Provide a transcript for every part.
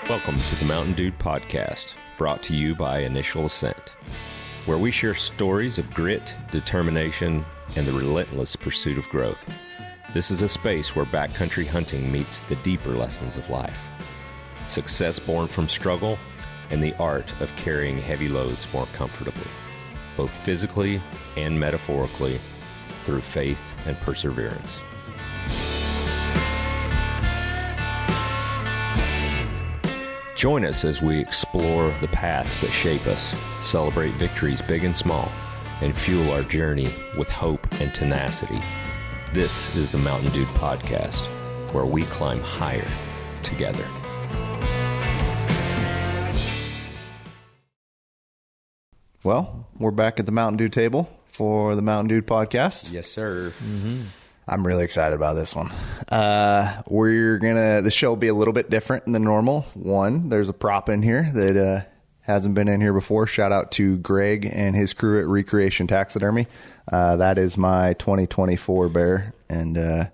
Welcome to the Mountain Dude Podcast, brought to you by Initial Ascent, where we share stories of grit, determination, and the relentless pursuit of growth. This is a space where backcountry hunting meets the deeper lessons of life. Success born from struggle and the art of carrying heavy loads more comfortably, both physically and metaphorically, through faith and perseverance. Join us as we explore the paths that shape us, celebrate victories big and small, and fuel our journey with hope and tenacity. This is the Mountain Dude Podcast, where we climb higher together. Well, we're back at the Mountain Dude table for the Mountain Dude Podcast. Yes, sir. Mm-hmm. I'm really excited about this one. The show will be a little bit different than normal. One, there's a prop in here that hasn't been in here before. Shout out to Greg and his crew at Recreation Taxidermy. That is my 2024 bear, and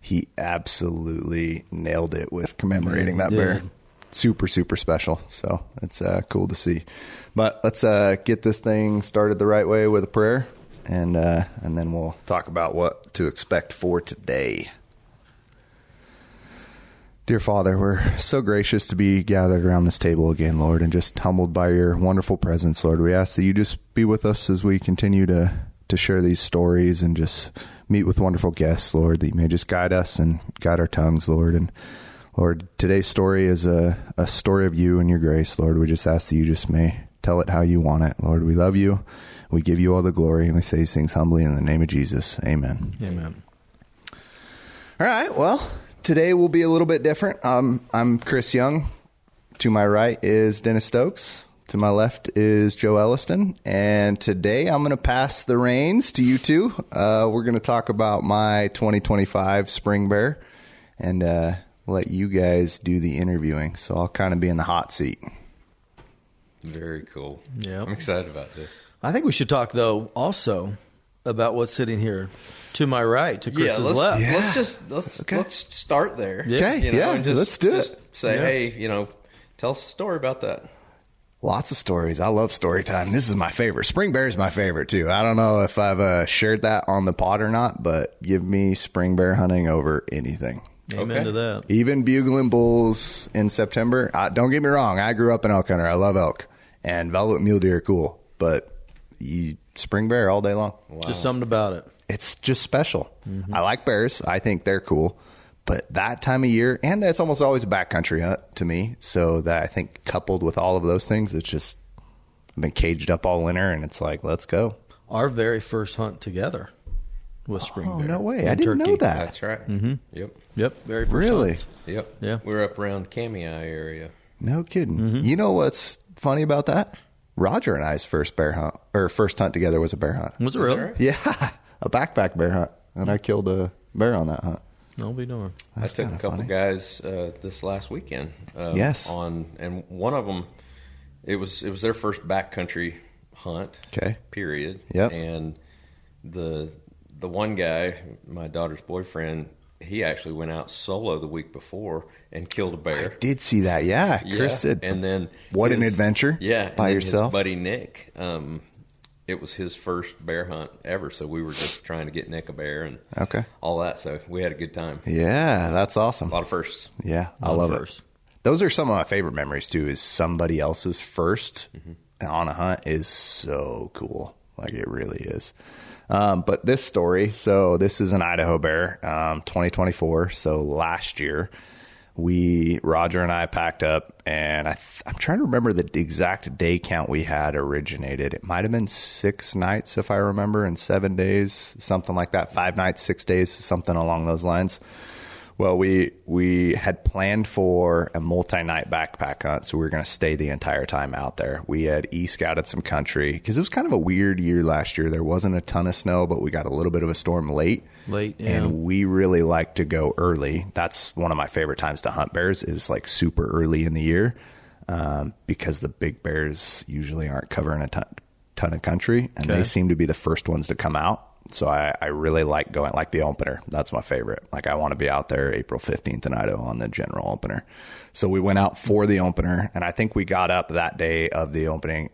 he absolutely nailed it with commemorating that bear. Super, super special. So it's cool to see. But let's get this thing started the right way with a prayer. And then we'll talk about what to expect for today. Dear Father, we're so gracious to be gathered around this table again, Lord, and just humbled by your wonderful presence, Lord. We ask that you just be with us as we continue to share these stories and just meet with wonderful guests, Lord, that you may just guide us and guide our tongues, Lord. And Lord, today's story is a story of you and your grace, Lord. We just ask that you just may tell it how you want it. Lord, we love you. We give you all the glory, and we say these things humbly in the name of Jesus. Amen. Amen. All right. Well, today will be a little bit different. I'm Chris Young. To my right is Dennis Stokes. To my left is Joe Elliston. And today I'm going to pass the reins to you two. We're going to talk about my 2025 spring bear and let you guys do the interviewing. So I'll kind of be in the hot seat. Very cool. Yeah, I'm excited about this. I think we should talk, though, also about what's sitting here to my right, to Chris's left. Yeah. Let's start there. Okay, and let's do it. Say, hey, tell us a story about that. Lots of stories. I love story time. This is my favorite. Spring bear is my favorite, too. I don't know if I've shared that on the pod or not, but give me spring bear hunting over anything. Amen to that. Even bugling bulls in September. Don't get me wrong. I grew up an elk hunter. I love elk. And velvet mule deer are cool. But spring bear all day long. Wow. Just something about it. It's just special. Mm-hmm. I like bears. I think they're cool. But that time of year, and it's almost always a backcountry hunt to me. So that I think coupled with all of those things, it's just, I've been caged up all winter and it's like, let's go. Our very first hunt together was spring bear. Oh, no way. I didn't know that. That's right. Mm-hmm. Yep. Very first Really? hunts. Yep. Yeah. We were up around Kamei area. No kidding. Mm-hmm. You know what's funny about that? Roger and I's first hunt together was a bear hunt. Was it really? Right? Yeah, a backpack bear hunt, and I killed a bear on that hunt. I'll be darned. I took a couple guys this last weekend. Yes. And one of them, it was their first backcountry hunt. Okay. Period. Yep. And the one guy, my daughter's boyfriend, he actually went out solo the week before and killed a bear. I did see that. Yeah, Chris did. And then what an adventure! Yeah, by yourself. His buddy Nick. It was his first bear hunt ever, so we were just trying to get Nick a bear and all that. So we had a good time. Yeah, that's awesome. A lot of firsts. Yeah, I love it. Those are some of my favorite memories too. Is somebody else's first on a hunt is so cool. Like it really is. But this story, so this is an Idaho bear, 2024. So last year, Roger and I packed up, and I'm trying to remember the exact day count we had originated. It might have been 6 nights, if I remember, and 7 days, something like that. 5 nights, 6 days, something along those lines. Well, we had planned for a multi-night backpack hunt, so we were going to stay the entire time out there. We had e-scouted some country because it was kind of a weird year last year. There wasn't a ton of snow, but we got a little bit of a storm late. Yeah. And we really like to go early. That's one of my favorite times to hunt bears is like super early in the year because the big bears usually aren't covering a ton of country, and they seem to be the first ones to come out So I really like going, like the opener. That's my favorite. Like I want to be out there April 15th in Idaho on the general opener. So we went out for the opener, and I think we got up that day of the opening,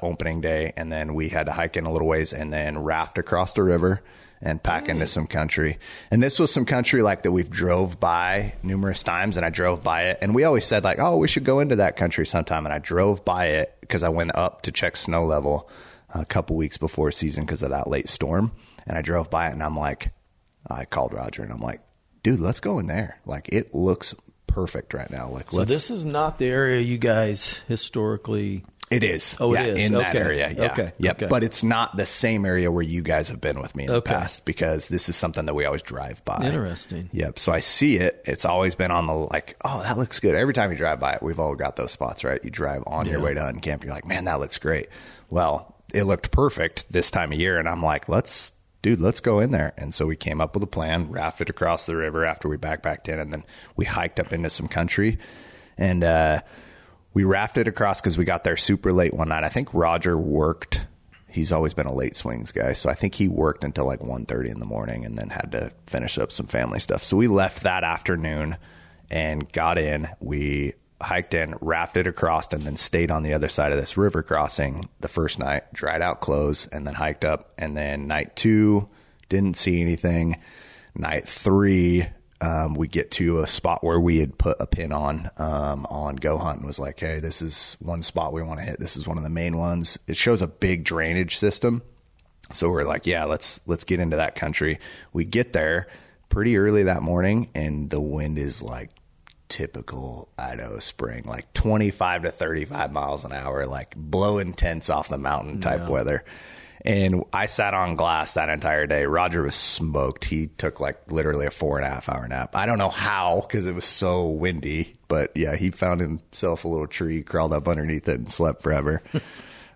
opening day, and then we had to hike in a little ways and then raft across the river and pack into some country. And this was some country like that we've drove by numerous times, and I drove by it. And we always said like, oh, we should go into that country sometime. And I drove by it because I went up to check snow level a couple weeks before season because of that late storm. And I drove by it, and I'm like, I called Roger, and I'm like, dude, let's go in there. Like, it looks perfect right now. Like, so this is not the area you guys historically... It is. Oh, it is. In that area. Yeah. Okay. Yep. Okay. But it's not the same area where you guys have been with me in the past, because this is something that we always drive by. Interesting. Yep. So I see it. It's always been on the like, oh, that looks good. Every time you drive by it, we've all got those spots, right? You drive on your way to hunt camp. You're like, man, that looks great. Well, it looked perfect this time of year. And I'm like, let's go in there. And so we came up with a plan, rafted across the river after we backpacked in, and then we hiked up into some country. And, we rafted across because we got there super late one night. I think Roger worked. He's always been a late swings guy. So I think he worked until like 1:30 in the morning and then had to finish up some family stuff. So we left that afternoon and got in. We hiked in, rafted across, and then stayed on the other side of this river crossing the first night, dried out clothes, and then hiked up. And then night 2, didn't see anything. Night 3, we get to a spot where we had put a pin on Go Hunt and was like, hey, this is one spot we want to hit. This is one of the main ones. It shows a big drainage system. So we're like, yeah, let's get into that country. We get there pretty early that morning, and the wind is like typical Idaho spring, like 25 to 35 miles an hour, like blowing tents off the mountain type weather. And I sat on glass that entire day. Roger was smoked. He took like literally a 4.5 hour nap. I don't know how, because it was so windy, but yeah, he found himself a little tree, crawled up underneath it, and slept forever.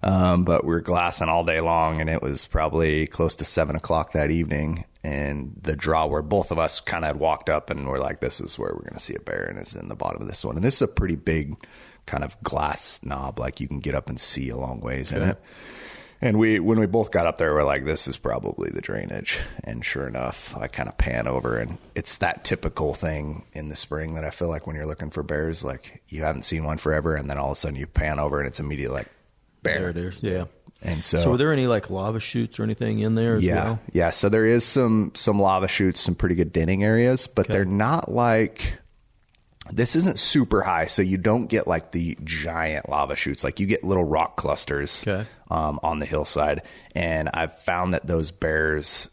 But we were glassing all day long, and it was probably close to 7 o'clock that evening. And the draw where both of us kind of had walked up and we're like, this is where we're going to see a bear, and it's in the bottom of this one. And this is a pretty big kind of glass knob, like you can get up and see a long ways in it. And when we both got up there, we're like, this is probably the drainage. And sure enough, I kind of pan over, and it's that typical thing in the spring that I feel like when you're looking for bears, like you haven't seen one forever, and then all of a sudden you pan over and it's immediately like, bear. There it is. Yeah. And so were there any like lava chutes or anything in there as well? Yeah. So there is some lava chutes, some pretty good denning areas, but they're not like... This isn't super high, so you don't get like the giant lava chutes. Like you get little rock clusters on the hillside. And I've found that those bears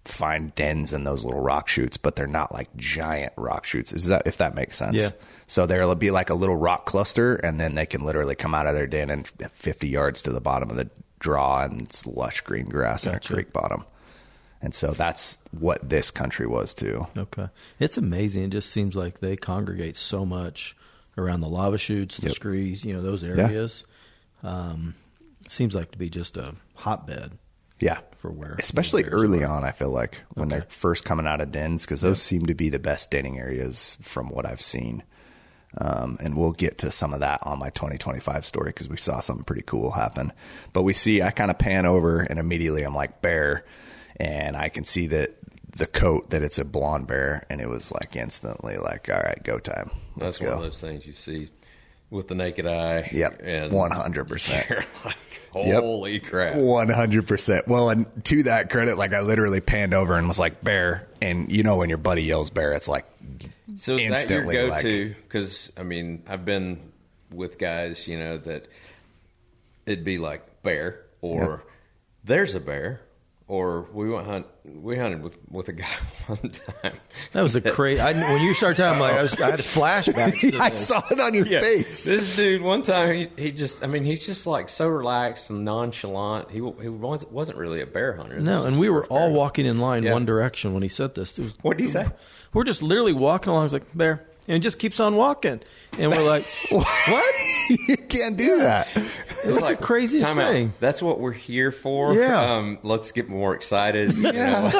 find dens in those little rock chutes, but they're not like giant rock chutes. If that makes sense? Yeah. So there'll be like a little rock cluster, and then they can literally come out of their den and 50 yards to the bottom of the draw, and it's lush green grass and a creek bottom. And so that's what this country was too. Okay. It's amazing. It just seems like they congregate so much around the lava chutes, the screes, those areas. Yeah. It seems like to be just a hotbed. Yeah. For where. Especially early on, I feel like, when they're first coming out of dens, because those seem to be the best denning areas from what I've seen. And we'll get to some of that on my 2025 story, because we saw something pretty cool happen. But I kind of pan over, and immediately I'm like, bear. And I can see that the coat, that it's a blonde bear, and it was like instantly like, all right, go time. Let's go. That's one of those things you see with the naked eye. Yep, and 100%. You're like, holy crap. 100%. Well, and to that credit, like I literally panned over and was like, bear. And when your buddy yells bear, it's like so instantly. Is that your go-to? Because, I've been with guys, that it'd be like bear, or there's a bear. Or we hunted with a guy one time. That was a crazy. When you started talking, I had flashbacks. To I saw it on your face. This dude one time he just he's just like so relaxed and nonchalant. He wasn't really a bear hunter. No, and we were all walking in line one direction when he said this. What did he say? We're just literally walking along. I was like, bear. And it just keeps on walking. And we're like, what? You can't do that. It's like the craziest thing. Out. That's what we're here for. Yeah. Let's get more excited. Yeah.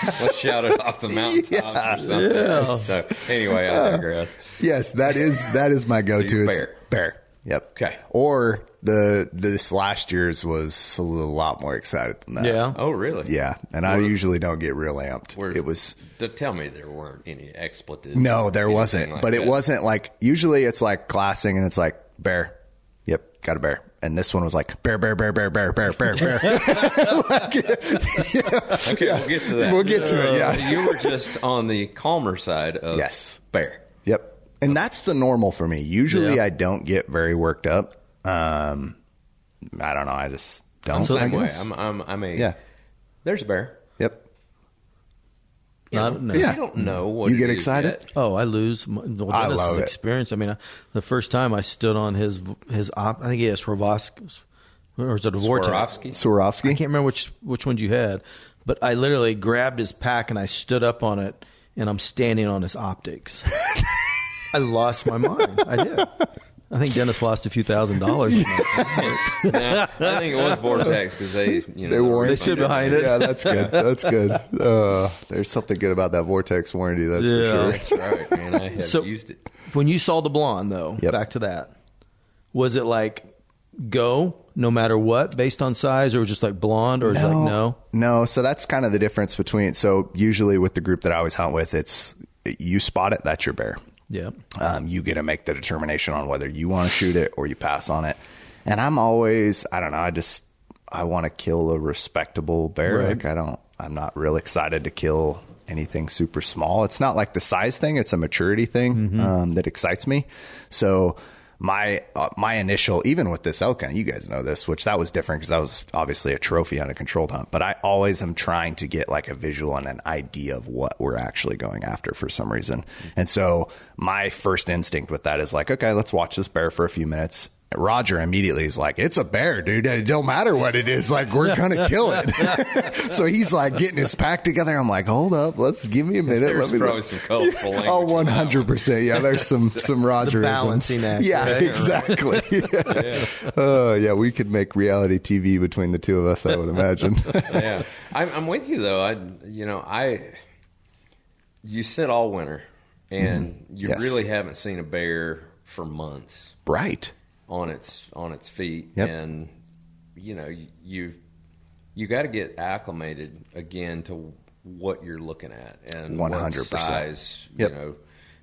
Let's shout it off the mountaintops or something. Yeah. So anyway, I digress. Yes, that is my go-to. So bear. Yep. Okay. Or this last year's was a lot more excited than that. Yeah. Oh, really? Yeah. And I usually don't get real amped. It was. Tell me there weren't any expletives. No, there wasn't. Like but that. It wasn't like, usually it's like glassing and it's like bear. Yep. Got a bear. And this one was like bear, bear, bear, bear, bear, bear, bear, bear. Like, Okay, we'll get to that. We'll get to it. Yeah. You were just on the calmer side of bear. Yep. And that's the normal for me. Usually I don't get very worked up. I don't know. I just don't. I'm the same way. guess. I'm a there's a bear. Yep. You don't know what you it get is excited. yet. Oh, I lose. I love it. Experience. I mean, the first time I stood on his I think he has Swarovski, or is it a vortex? Swarovski. I can't remember which ones you had, but I literally grabbed his pack and I stood up on it, and I'm standing on his optics. I lost my mind. I did. I think Dennis lost a few $1,000. Nah, I think it was Vortex because they stood behind it. Yeah, that's good. That's good. There's something good about that Vortex warranty. That's for sure. That's right, man. I have used it. When you saw the blonde, though, back to that, was it like go no matter what based on size, or was it just like blonde, or is it like no? No. So that's kind of the difference between. So usually with the group that I always hunt with, it's you spot it, that's your bear. Yeah. You get to make the determination on whether you want to shoot it or you pass on it. And I'm always, I don't know, I want to kill a respectable bear. Right. Like I'm not real excited to kill anything super small. It's not like the size thing. It's a maturity thing that excites me. So my initial, even with this elk hunt, you guys know this, which that was different because that was obviously a trophy on a controlled hunt, but I always am trying to get like a visual and an idea of what we're actually going after for some reason. And so my first instinct with that is like, okay, let's watch this bear for a few minutes. Roger immediately is like, it's a bear, dude. It don't matter what it is. Like, we're going to kill it. So he's like getting his pack together. I'm like, hold up. Let's give me a minute. There's probably some colorful language. Oh, 100%. Yeah. There's some Rogerisms. Balancing act. Yeah, right? exactly. Yeah. We could make reality TV between the two of us, I would imagine. Yeah. I'm with you though. You sit all winter and you really haven't seen a bear for months. Right. On its feet, yep. And you got to get acclimated again to what you're looking at and 100%. What size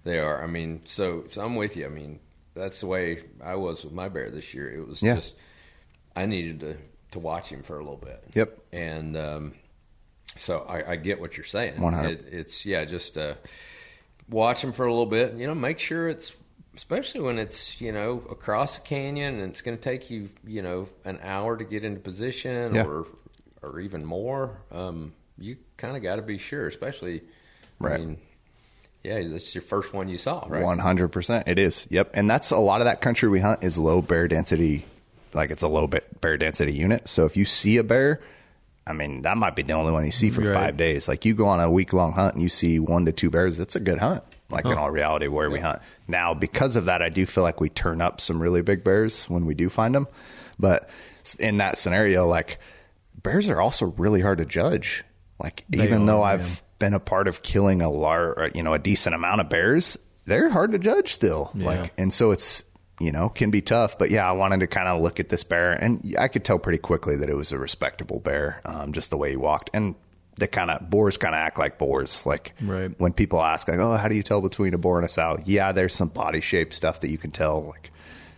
they are. I mean, so I'm with you. I mean, that's the way I was with my bear this year. It was just I needed to watch him for a little bit. Yep. And so I get what you're saying. 100%. It's just watch him for a little bit. Make sure it's. Especially when it's, across a canyon and it's going to take you, an hour to get into position or even more. You kind of got to be sure, especially, right. I mean, that's your first one you saw, right? 100%. It is. Yep. And that's a lot of that country we hunt is low bear density. Like it's a low bear density unit. So if you see a bear, I mean, that might be the only one you see for 5 days. Like you go on a week-long hunt and you see 1 to 2 bears, it's a good hunt. Like in all reality where we hunt. Now, because of that, I do feel like we turn up some really big bears when we do find them. But in that scenario, like bears are also really hard to judge. Like even though I've been a part of killing a decent amount of bears, they're hard to judge still. Yeah. Like, and so it's, can be tough. But yeah, I wanted to kind of look at this bear and I could tell pretty quickly that it was a respectable bear, just the way he walked. And boars kind of act like boars. Like when people ask like, oh, how do you tell between a boar and a sow? Yeah, there's some body shape stuff that you can tell. Like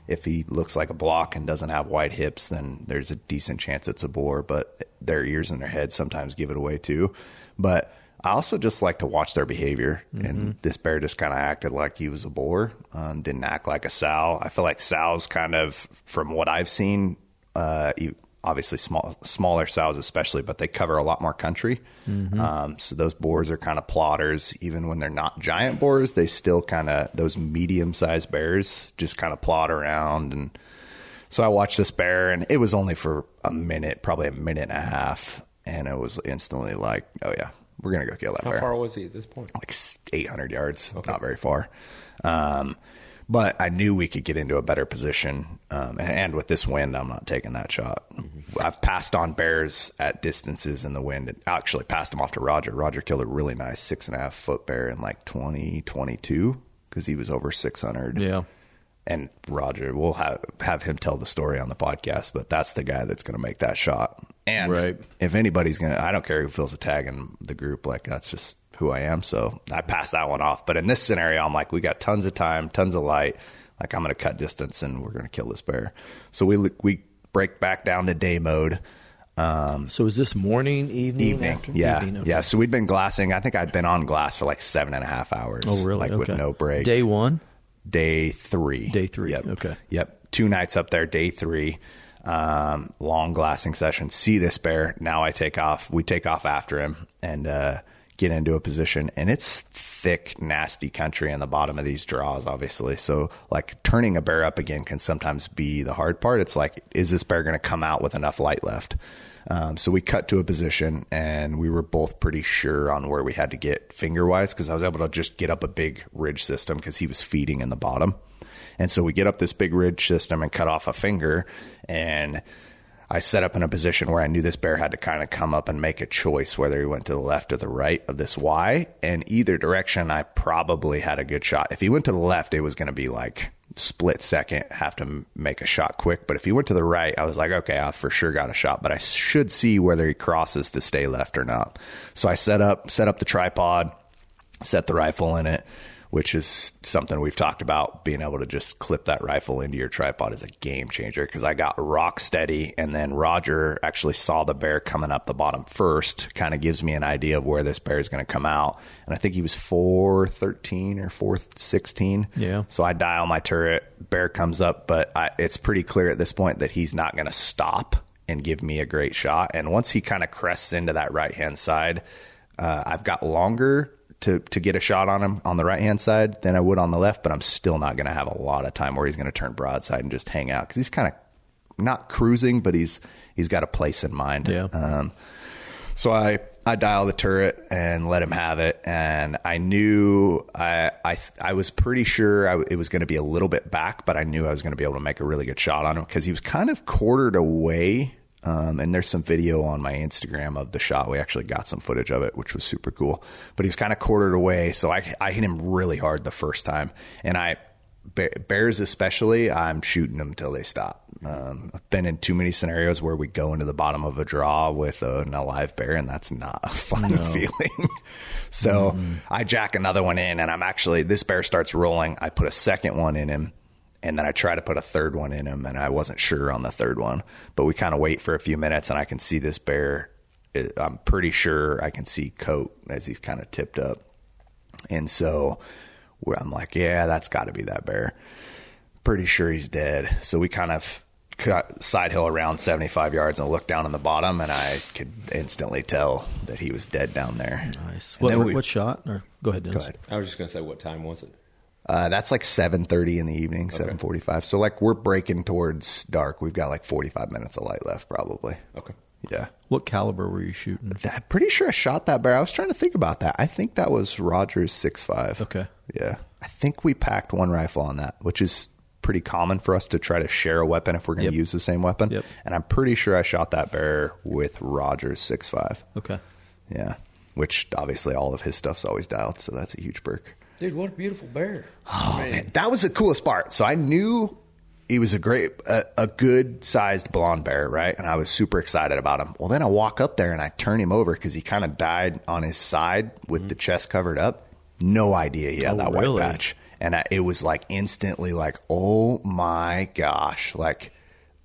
if he looks like a block and doesn't have wide hips, then there's a decent chance it's a boar, but their ears and their head sometimes give it away too. But I also just like to watch their behavior. And this bear just kind of acted like he was a boar, didn't act like a sow. I feel like sows kind of, from what I've seen, obviously smaller sows especially, but they cover a lot more country. So those boars are kind of plotters. Even when they're not giant boars, they still kind of, those medium-sized bears just kind of plot around. And so I watched this bear, and it was only for a minute, probably a minute and a half, and it was instantly like, oh yeah, we're going to go kill that bear. How far was he at this point? Like 800 yards, not very far. But I knew we could get into a better position. And with this wind, I'm not taking that shot. I've passed on bears at distances in the wind and actually passed them off to Roger. Roger killed a really nice 6.5 foot bear in like 2022 because he was over 600. Yeah. And Roger, we'll have him tell the story on the podcast, but that's the guy that's going to make that shot. And if anybody's going to, I don't care who fills a tag in the group, like that's just who I am. So I passed that one off. But in this scenario, I'm like, we got tons of time, tons of light. Like I'm going to cut distance and we're going to kill this bear. So we break back down to day mode. So is this morning, evening? Yeah. Evening? Okay. Yeah. So we'd been glassing. I think I'd been on glass for like 7.5 hours. Oh, really? Like with no break. Day 1? Day 3. Day 3. Yep. Okay. Yep. 2 nights up there. Day 3. Long glassing session. See this bear. Now I take off. We take off after him and get into a position. And it's thick, nasty country in the bottom of these draws, obviously. So like turning a bear up again can sometimes be the hard part. It's like, is this bear going to come out with enough light left? So we cut to a position and we were both pretty sure on where we had to get finger wise, because I was able to just get up a big ridge system because he was feeding in the bottom. And so we get up this big ridge system and cut off a finger, and I set up in a position where I knew this bear had to kind of come up and make a choice whether he went to the left or the right of this Y. And either direction, I probably had a good shot. If he went to the left, it was going to be like split second, have to make a shot quick. But if he went to the right, I was like, okay, I for sure got a shot, but I should see whether he crosses to stay left or not. So I set up the tripod, set the rifle in it, which is something we've talked about. Being able to just clip that rifle into your tripod is a game changer, because I got rock steady, and then Roger actually saw the bear coming up the bottom first. Kind of gives me an idea of where this bear is going to come out. And I think he was 413 or 416. Yeah. So I dial my turret, bear comes up, but it's pretty clear at this point that he's not going to stop and give me a great shot. And once he kind of crests into that right-hand side, I've got longer to get a shot on him on the right-hand side than I would on the left, but I'm still not going to have a lot of time where he's going to turn broadside and just hang out, because he's kind of not cruising, but he's got a place in mind. Yeah. So I dial the turret and let him have it, and I knew I was pretty sure it was going to be a little bit back, but I knew I was going to be able to make a really good shot on him because he was kind of quartered away. And there's some video on my Instagram of the shot. We actually got some footage of it, which was super cool. But he was kind of quartered away, so I hit him really hard the first time. And bears especially, I'm shooting them till they stop. I've been in too many scenarios where we go into the bottom of a draw with an alive bear, and that's not a fun feeling. So I jack another one in, and this bear starts rolling. I put a second one in him. And then I try to put a third one in him, and I wasn't sure on the third one. But we kind of wait for a few minutes, and I can see this bear. I'm pretty sure I can see coat as he's kind of tipped up. And so I'm like, yeah, that's got to be that bear. Pretty sure he's dead. So we kind of side hill around 75 yards and look down in the bottom, and I could instantly tell that he was dead down there. Nice. What shot? Or go ahead, Dennis. Go ahead. I was just going to say, what time was it? That's like 7:30 in the evening, 7:45. So like we're breaking towards dark. We've got like 45 minutes of light left, probably. Okay. Yeah. What caliber were you shooting? I'm pretty sure I shot that bear. I was trying to think about that. I think that was Rogers 6.5. Okay. Yeah. I think we packed one rifle on that, which is pretty common for us to try to share a weapon if we're going to use the same weapon. Yep. And I'm pretty sure I shot that bear with Rogers 6.5. Okay. Yeah. Which obviously all of his stuff's always dialed, so that's a huge perk. Dude, what a beautiful bear. Oh, man. That was the coolest part. So I knew he was a good sized blonde bear, right? And I was super excited about him. Well, then I walk up there and I turn him over because he kind of died on his side with the chest covered up. No idea he had that white patch. And it was like instantly like, oh my gosh. Like,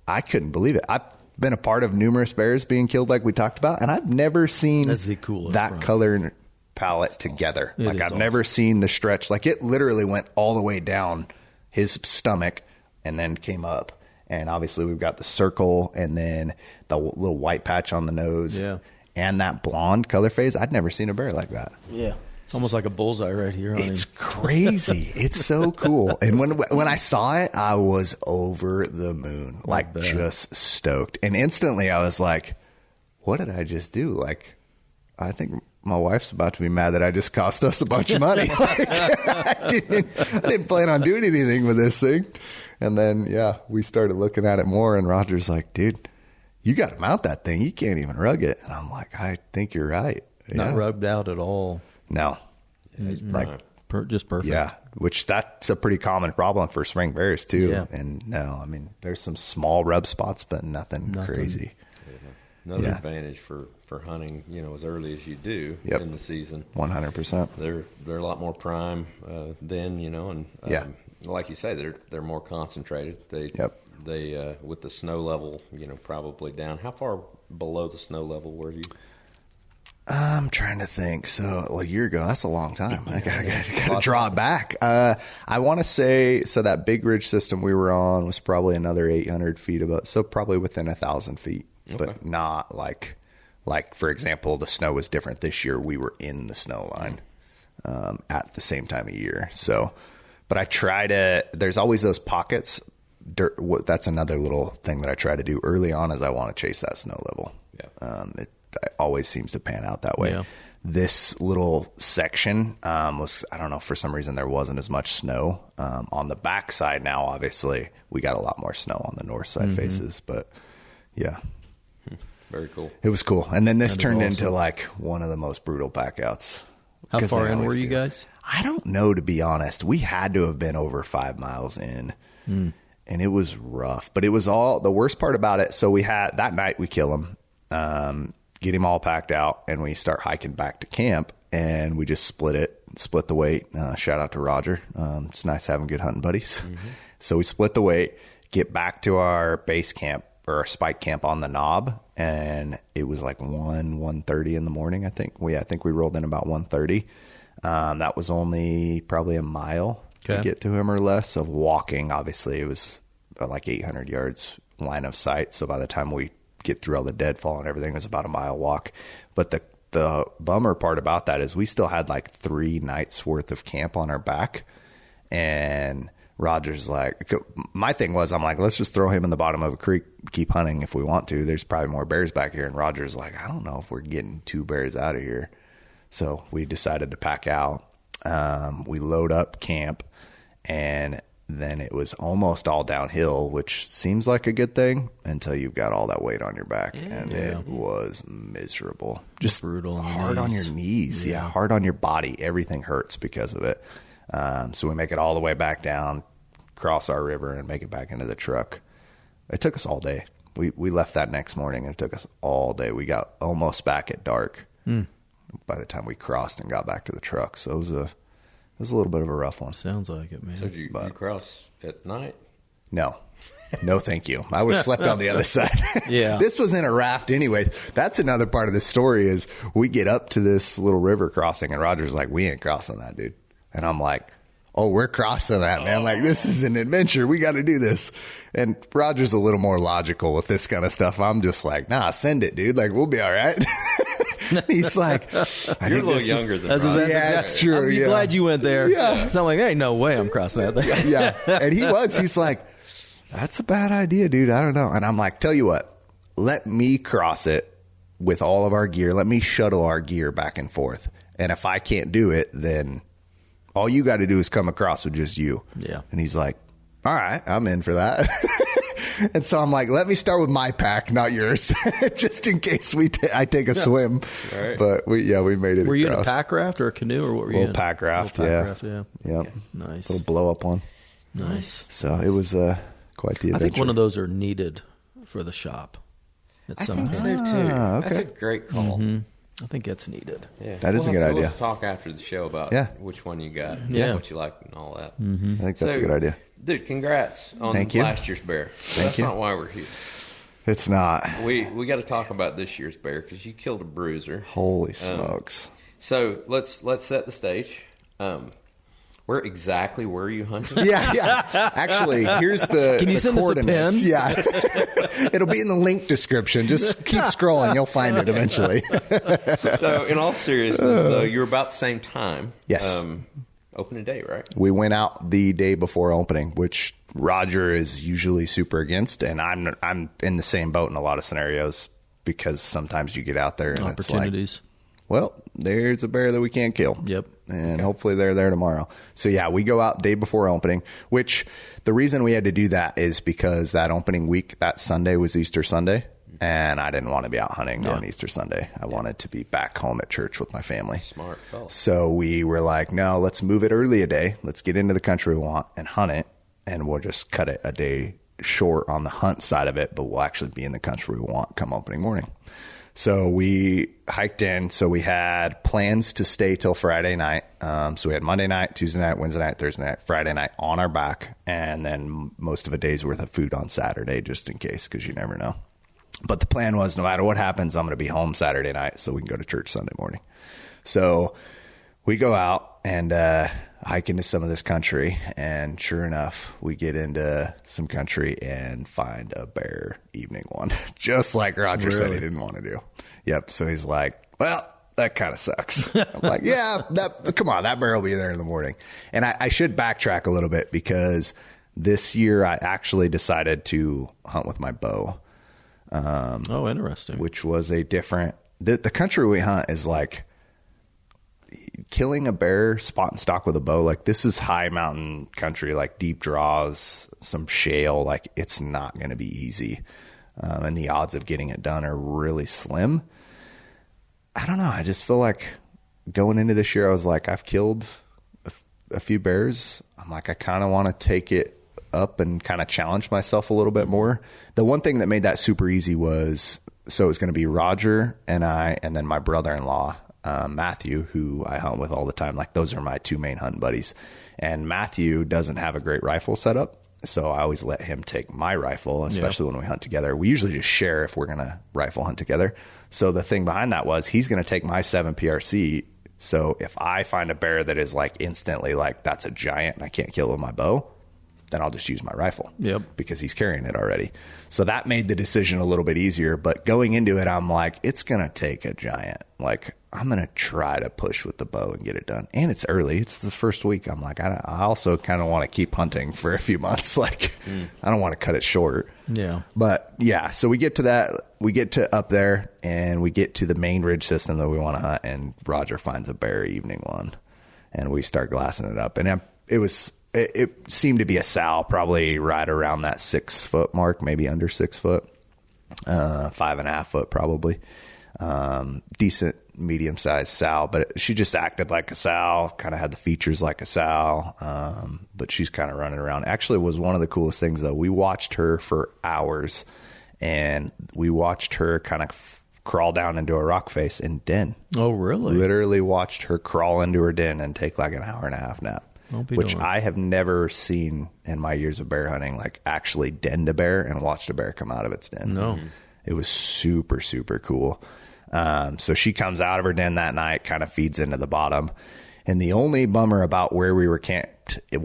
I couldn't believe it. I've been a part of numerous bears being killed like we talked about, and I've never seen that color palette together. Like I've never seen the stretch. Like it literally went all the way down his stomach and then came up. And obviously we've got the circle and then the little white patch on the nose. Yeah. And that blonde color phase. I'd never seen a bear like that. Yeah. It's almost like a bullseye right here on It's crazy. It's so cool. And when I saw it, I was over the moon, like just stoked. And instantly I was like, what did I just do? Like, I think my wife's about to be mad that I just cost us a bunch of money. Like, I didn't plan on doing anything with this thing. And then, we started looking at it more, and Roger's like, dude, you got to mount that thing. You can't even rug it. And I'm like, I think you're right. Not rubbed out at all. No. Yeah, he's like just perfect. Yeah, which that's a pretty common problem for spring bears too. Yeah. And no, I mean, there's some small rub spots, but nothing. Crazy. Another advantage for hunting, as early as you do in the season. 100%. They're a lot more prime then, and like you say, they're more concentrated. They with the snow level, probably down. How far below the snow level were you? I'm trying to think. So a year ago, that's a long time. I gotta draw it back. I want to say, so that Big Ridge system we were on was probably another 800 feet so probably within 1,000 feet, but not like for example, the snow was different this year. We were in the snow line at the same time of year. So, but I try to. There's always those pockets. That's another little thing that I try to do early on. Is I want to chase that snow level. It always seems to pan out that way. Yeah. This little section was, I don't know, for some reason there wasn't as much snow on the back side. Now, obviously, we got a lot more snow on the north side faces, but yeah. Very cool. It was cool. And then this turned into like one of the most brutal packouts. How far in were you guys? I don't know, to be honest. We had to have been over 5 miles in. And it was rough, but it was all the worst part about it. So we had that night we kill him, get him all packed out, and we start hiking back to camp, and we just split the weight. Shout out to Roger. It's nice having good hunting buddies. So we split the weight, get back to our base camp or our spike camp on the knob. And it was like 1:30 in the morning. I think we rolled in about 1:30. That was only probably a mile to get to him or less of walking. Obviously it was like 800 yards line of sight. So by the time we get through all the deadfall and everything, it was about a mile walk. But the bummer part about that is we still had like 3 nights worth of camp on our back. And Roger's like, my thing was, I'm like, let's just throw him in the bottom of a creek, keep hunting if we want to. There's probably more bears back here. And Roger's like, I don't know if we're getting 2 bears out of here. So we decided to pack out. We load up camp, and then it was almost all downhill, which seems like a good thing until you've got all that weight on your back. And it was miserable. Just brutal. Hard on your knees. Yeah. Hard on your body. Everything hurts because of it. So we make it all the way back down, cross our river, and make it back into the truck. It took us all day. We left that next morning, and it took us all day. We got almost back at dark by the time we crossed and got back to the truck. So it was a little bit of a rough one. Sounds like it, man. So did you cross at night? No, thank you. I would have slept on the other side. Yeah. This was in a raft anyway. That's another part of the story is we get up to this little river crossing, and Roger's like, we ain't crossing that, dude. And I'm like, oh, we're crossing that, man. Like, this is an adventure. We got to do this. And Roger's a little more logical with this kind of stuff. I'm just like, nah, send it, dude. Like, we'll be all right. He's like, you're a little younger than Roger. Yeah, it's true. I'm glad you went there. Yeah. It's not like, there ain't no way I'm crossing that thing. Yeah. And he's like, that's a bad idea, dude. I don't know. And I'm like, tell you what, let me cross it with all of our gear. Let me shuttle our gear back and forth. And if I can't do it, then all you got to do is come across with just you. Yeah. And he's like, all right, I'm in for that. And so I'm like, let me start with my pack, not yours, just in case I take a swim. Right. But we made it. Were you in across. a pack raft or a canoe, or what were you in? Pack raft, yeah. Yep. Nice. Little blow up one. Nice. So it was quite the adventure. I think one of those are needed for the shop at some point. So too. Okay. That's a great call. I think that's needed. Yeah. That is a good idea. We'll talk after the show about which one you got, what you like, and all that. I think that's a good idea. Dude, congrats on last year's bear. That's not why we're here. It's not. We got to talk about this year's bear because you killed a bruiser. Holy smokes! So let's set the stage. Where exactly were you hunting? Yeah. Actually, here's the Can you send us a pin? Yeah. It'll be in the link description. Just keep scrolling. You'll find it eventually. So in all seriousness, though, you were about the same time. Yes. Opening day, right? We went out the day before opening, which Roger is usually super against, and I'm in the same boat in a lot of scenarios because sometimes you get out there and opportunities. It's like, well, there's a bear that we can't kill. Yep. And hopefully they're there tomorrow. So yeah, we go out day before opening, which the reason we had to do that is because that opening week, that Sunday was Easter Sunday. And I didn't want to be out hunting on Easter Sunday. I wanted to be back home at church with my family. Smart fella. So we were like, no, let's move it early a day. Let's get into the country we want and hunt it. And we'll just cut it a day short on the hunt side of it, but we'll actually be in the country we want come opening morning. So we hiked in. So we had plans to stay till Friday night. So we had Monday night, Tuesday night, Wednesday night, Thursday night, Friday night on our back, and then most of a day's worth of food on Saturday, just in case, because you never know. But the plan was, no matter what happens, I'm going to be home Saturday night so we can go to church Sunday morning. So we go out and hike into some of this country, and sure enough, we get into some country and find a bear evening one, just like Roger said he didn't want to do. Yep. So he's like, well, that kind of sucks. I'm like, yeah, come on, that bear will be there in the morning. And I should backtrack a little bit, because this year I actually decided to hunt with my bow. Interesting. Which was a different, the country we hunt is like killing a bear spot and stock with a bow. Like, this is high mountain country, like deep draws, some shale. Like, it's not going to be easy. And the odds of getting it done are really slim. I don't know. I just feel like going into this year, I was like, I've killed a few bears. I'm like, I kind of want to take it up and kind of challenge myself a little bit more. The one thing that made that super easy was, so it was going to be Roger and I, and then my brother-in-law, Matthew, who I hunt with all the time. Like, those are my two main hunting buddies. And Matthew doesn't have a great rifle setup, so I always let him take my rifle, especially when we hunt together. We usually just share if we're going to rifle hunt together. So the thing behind that was, he's going to take my 7 PRC. So if I find a bear that is like instantly like, that's a giant and I can't kill it with my bow, then I'll just use my rifle. Yep. Because he's carrying it already. So that made the decision a little bit easier. But going into it, I'm like, it's going to take a giant. Like, I'm going to try to push with the bow and get it done. And it's early. It's the first week. I'm like, I also kind of want to keep hunting for a few months. Like, I don't want to cut it short. Yeah. But yeah, so we get to that. We get to up there and we get to the main ridge system that we want to hunt. And Roger finds a bear evening one. And we start glassing it up. And it seemed to be a sow, probably right around that 6 foot mark, maybe under 6 foot, 5.5 foot probably. Decent medium sized sow, but she just acted like a sow, kind of had the features like a sow. But she's kind of running around. Actually, was one of the coolest things though. We watched her for hours, and we watched her kind of crawl down into a rock face and den. Oh, really? Literally watched her crawl into her den and take like an hour and a half nap. Which I have never seen in my years of bear hunting, like actually denned a bear and watched a bear come out of its den. No. It was super, super cool. So she comes out of her den that night, kind of feeds into the bottom. And the only bummer about where we were camped, there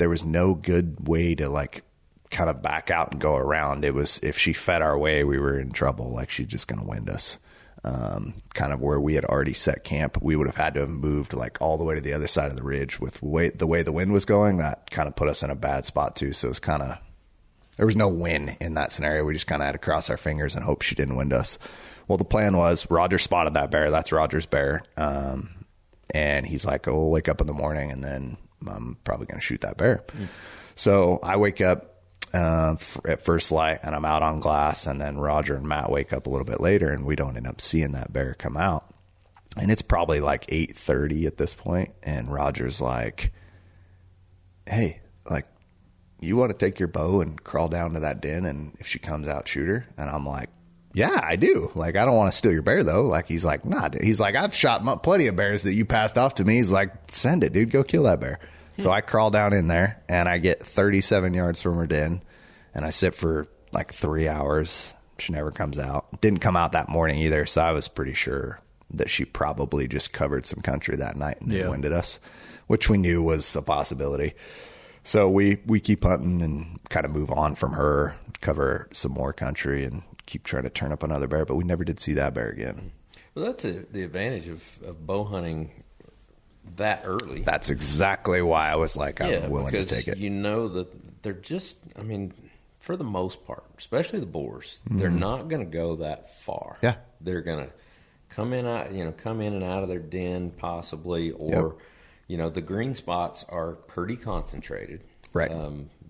was no good way to like kind of back out and go around. It was, if she fed our way, we were in trouble. Like, she's just going to wind us. Kind of where we had already set camp, we would have had to have moved like all the way to the other side of the ridge with the way the wind was going. That kind of put us in a bad spot too. So it was there was no win in that scenario. We just kind of had to cross our fingers and hope she didn't wind us. Well, the plan was, Roger spotted that bear. That's Roger's bear. And he's like, oh, we'll wake up in the morning and then I'm probably going to shoot that bear. So I wake up at first light and I'm out on glass, and then Roger and Matt wake up a little bit later and we don't end up seeing that bear come out. And it's probably like 8:30 at this point, and Roger's like, hey, like, you want to take your bow and crawl down to that den, and if she comes out, shoot her? And I'm like, yeah, I do. Like, I don't want to steal your bear though. Like, he's like, nah, dude. He's like, I've shot plenty of bears that you passed off to me. He's like, send it, dude, go kill that bear. So I crawl down in there and I get 37 yards from her den, and I sit for like 3 hours. She never comes out. Didn't come out that morning either. So I was pretty sure that she probably just covered some country that night and then winded us, which we knew was a possibility. So we keep hunting and kind of move on from her, cover some more country and keep trying to turn up another bear. But we never did see that bear again. Well, that's the advantage of bow hunting that early. That's exactly why I was like, I'm willing to take it. You know that they're just, I mean, for the most part, especially the boars, they're not going to go that far. Yeah. They're going to come in and out of their den possibly, or, the green spots are pretty concentrated. Right.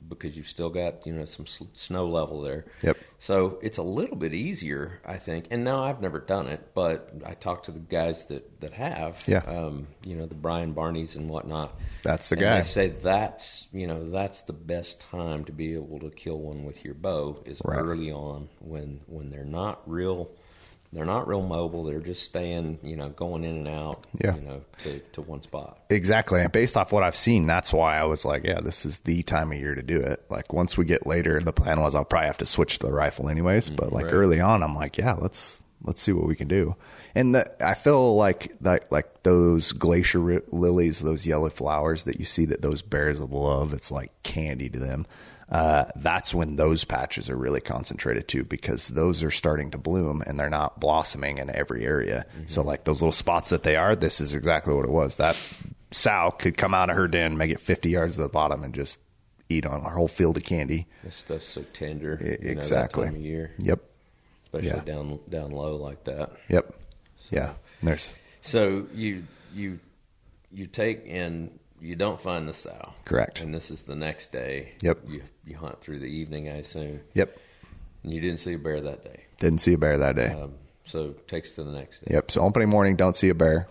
because you've still got, some snow level there. Yep. So it's a little bit easier, I think. And now I've never done it, but I talked to the guys that have. Yeah. The Brian Barneys and whatnot. That's the and guy. They say that's the best time to be able to kill one with your bow is early on when they're not real. They're not real mobile. They're just staying, going in and out, to one spot. Exactly. And based off what I've seen, that's why I was like, yeah, this is the time of year to do it. Like once we get later, the plan was I'll probably have to switch to the rifle anyways. But like early on, I'm like, yeah, let's see what we can do. And I feel like those glacier lilies, those yellow flowers that you see that those bears love, it's like candy to them. That's when those patches are really concentrated too, because those are starting to bloom and they're not blossoming in every area. Mm-hmm. So like those little spots that they are, this is exactly what it was. That sow could come out of her den, make it 50 yards to the bottom and just eat on our whole field of candy. That stuff's so tender. Exactly. That time of year. Yep. Especially down low like that. Yep. So, yeah. So you take and you don't find the sow. Correct. And this is the next day. Yep. You hunt through the evening, I assume. Yep. And you didn't see a bear that day. Didn't see a bear that day. So takes to the next day. Yep. So opening morning, don't see a bear.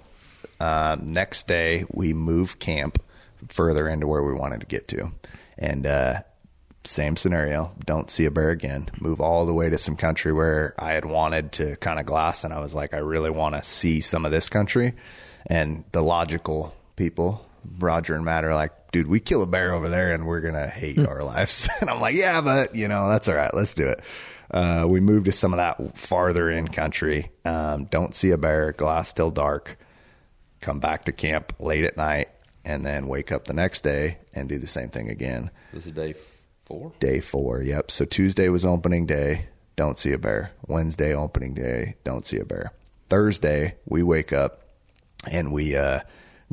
Next day, we move camp further into where we wanted to get to. And same scenario, don't see a bear again. Move all the way to some country where I had wanted to kind of glass. And I was like, I really want to see some of this country. And the logical people, Roger and Matt, are like, dude, we kill a bear over there and we're going to hate our lives. And I'm like, yeah, but that's all right. Let's do it. We moved to some of that farther in country. Don't see a bear, glass still dark, come back to camp late at night and then wake up the next day and do the same thing again. This is day 4? Day 4. Yep. So Tuesday was opening day. Don't see a bear. Wednesday, opening day. Don't see a bear. Thursday, we wake up and we,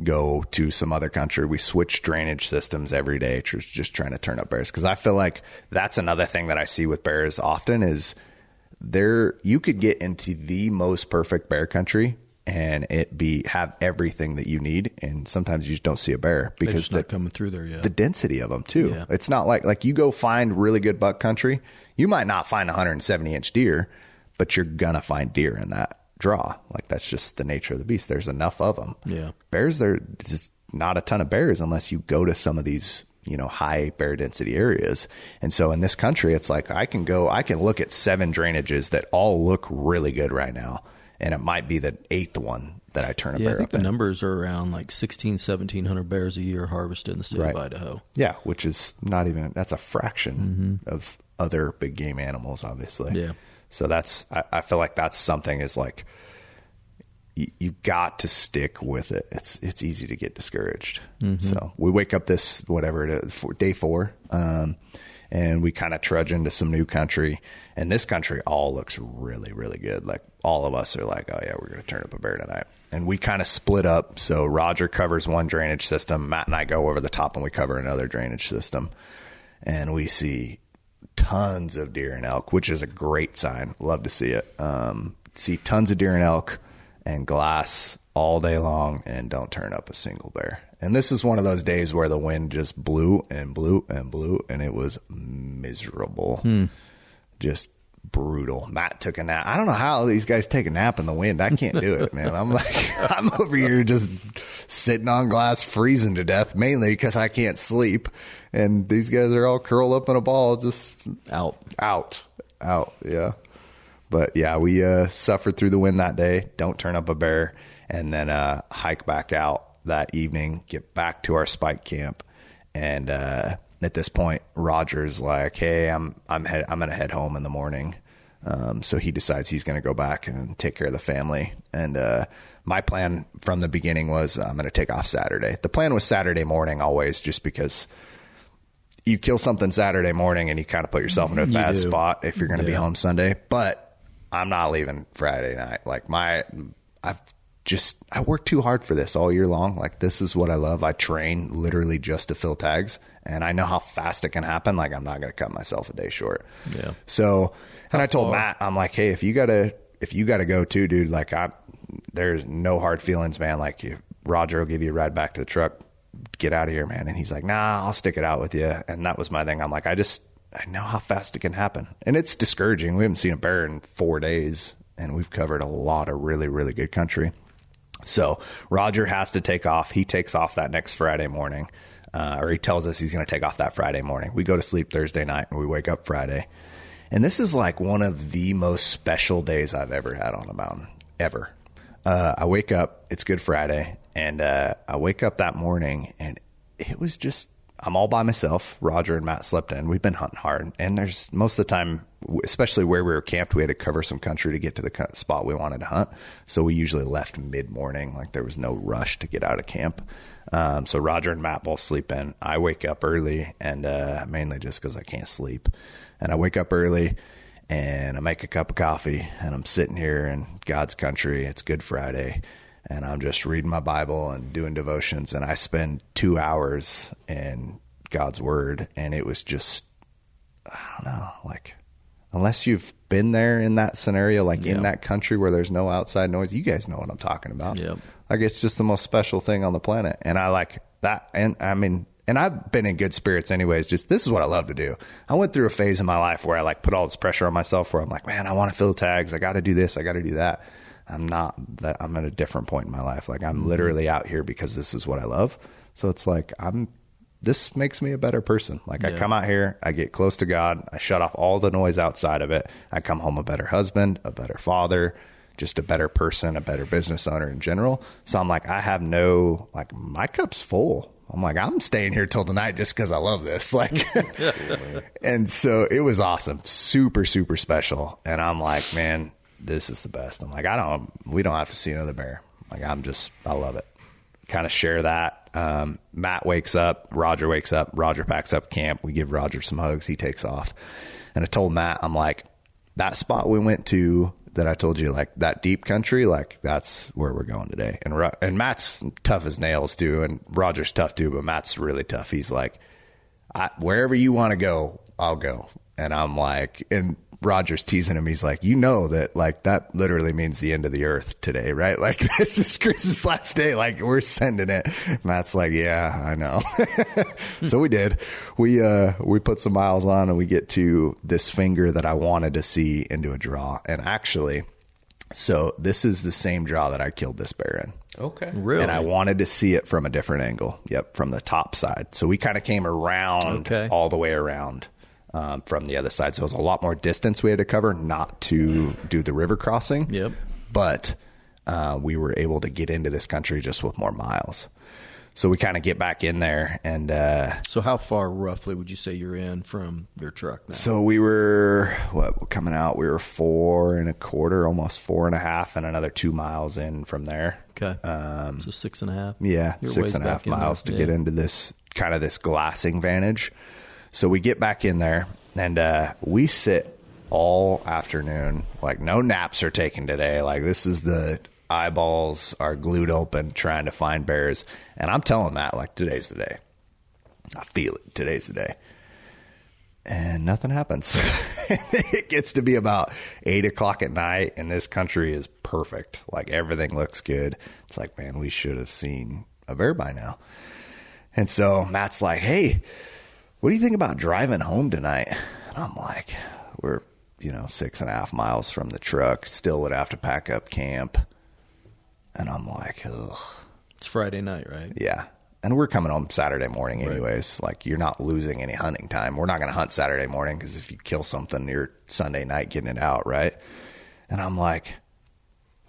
go to some other country. We switch drainage systems every day, just trying to turn up bears. Cause I feel like that's another thing that I see with bears often is you could get into the most perfect bear country and have everything that you need. And sometimes you just don't see a bear because they're not coming through there yet. The density of them too. Yeah. It's not like you go find really good buck country. You might not find 170 inch deer, but you're going to find deer in that draw. Like that's just the nature of the beast. There's enough of them. Yeah. Bears, there's just not a ton of bears unless you go to some of these, high bear density areas. And so in this country, it's like I can look at 7 drainages that all look really good right now. And it might be the 8th one that I turn a bear up in. I think the numbers are around like 1,700 bears a year harvested in the state of Idaho. Yeah. Which is that's a fraction of other big game animals, obviously. Yeah. So I feel like that's something is like, you got to stick with it. It's easy to get discouraged. Mm-hmm. So we wake up day 4, and we kind of trudge into some new country. And this country all looks really, really good. Like all of us are like, oh yeah, we're going to turn up a bear tonight. And we kind of split up. So Roger covers one drainage system. Matt and I go over the top and we cover another drainage system. And we see tons of deer and elk, which is a great sign. Love to see it. See tons of deer and elk and glass all day long and don't turn up a single bear. And this is one of those days where the wind just blew and blew and blew and it was miserable. Just brutal. Matt took a nap. I don't know how these guys take a nap in the wind. I can't do it, man. I'm over here just sitting on glass, freezing to death, mainly because I can't sleep. And these guys are all curled up in a ball, just out. Yeah. But yeah, we suffered through the wind that day. Don't turn up a bear, and then hike back out that evening. Get back to our spike camp, and at this point, Roger's like, "Hey, I'm gonna head home in the morning." So he decides he's gonna go back and take care of the family. And my plan from the beginning was I'm gonna take off Saturday. The plan was Saturday morning always, just because you kill something Saturday morning and you kind of put yourself in a bad spot if you're going to be home Sunday. But I'm not leaving Friday night. Like I work too hard for this all year long. Like this is what I love. I train literally just to fill tags, and I know how fast it can happen. Like I'm not going to cut myself a day short. Yeah. So, and I told Matt, I'm like, hey, if you gotta go too, dude, like there's no hard feelings, man. Like Roger will give you a ride back to the truck. get out of here, man. And he's like, nah, I'll stick it out with you. And that was my thing. I'm like, I know how fast it can happen. And it's discouraging. We haven't seen a bear in 4 days, and we've covered a lot of really, really good country. So Roger has to take off. He takes off that next Friday morning, or he tells us he's going to take off that Friday morning. We go to sleep Thursday night, and we wake up Friday. And this is like one of the most special days I've ever had on a mountain, ever. I wake up, it's Good Friday, and I wake up that morning, and it was just, I'm all by myself. Roger and Matt slept in. We've been hunting hard, and there's most of the time, especially where we were camped, we had to cover some country to get to the spot we wanted to hunt. So we usually left mid-morning, like there was no rush to get out of camp. So Roger and Matt both sleep in. I wake up early, and mainly just because I can't sleep. And I wake up early, and I make a cup of coffee, and I'm sitting here in God's country. It's Good Friday, and I'm just reading my Bible and doing devotions, and I spend 2 hours in God's Word, and it was just, I don't know, like, unless you've been there in that scenario, like in that country where there's no outside noise, you guys know what I'm talking about. Yep. Like, it's just the most special thing on the planet, and I like that, and I mean, and I've been in good spirits anyways. Just, this is what I love to do. I went through a phase in my life where I like put all this pressure on myself where I'm like, man, I want to fill tags. I got to do this. I got to do that. I'm not that. I'm at a different point in my life. Like, I'm literally out here because this is what I love. So it's like, this makes me a better person. Like, I come out here, I get close to God. I shut off all the noise outside of it. I come home a better husband, a better father, just a better person, a better business owner in general. So I'm like, I have no, like, my cup's full. I'm like, I'm staying here till tonight just because I love this. Like, and so it was awesome. Super, super special. And I'm like, man, this is the best. I'm like, we don't have to see another bear. Like, I love it. Kind of share that. Matt wakes up, Roger packs up camp. We give Roger some hugs. He takes off. And I told Matt, I'm like, that spot we went to that I told you, like that deep country, like that's where we're going today. And Matt's tough as nails too. And Roger's tough too, but Matt's really tough. He's like, wherever you want to go, I'll go. And I'm like, and Roger's teasing him. He's like, you know that, like, that literally means the end of the earth today, right? Like, this is Chris's last day. Like, we're sending it. Matt's like, yeah, I know. So we did. We put some miles on, and we get to this finger that I wanted to see into a draw. And actually, so this is the same draw that I killed this bear in. Okay. Really? And I wanted to see it from a different angle. Yep. From the top side. So we kind of came around all the way around. From the other side. So it was a lot more distance we had to cover not to do the river crossing. Yep. But we were able to get into this country just with more miles. So we kind of get back in there. And so how far roughly would you say you're in from your truck now? So we were, coming out, we were 4 1/4, almost 4.5, and another 2 miles in from there. Okay. So 6.5. Yeah, You're 6.5 miles to get into this kind of this glassing vantage. So we get back in there, and we sit all afternoon. Like, no naps are taken today. Like, this is the eyeballs are glued open trying to find bears. And I'm telling Matt, like, today's the day. I feel it. Today's the day. And nothing happens. It gets to be about 8 o'clock at night, and this country is perfect. Like, everything looks good. It's like, man, we should have seen a bear by now. And so Matt's like, hey, what do you think about driving home tonight? And I'm like, we're, 6.5 miles from the truck, still would have to pack up camp. And I'm like, ugh. It's Friday night, right? Yeah. And we're coming home Saturday morning anyways. Right. Like, you're not losing any hunting time. We're not going to hunt Saturday morning because if you kill something, you're Sunday night getting it out, right? And I'm like,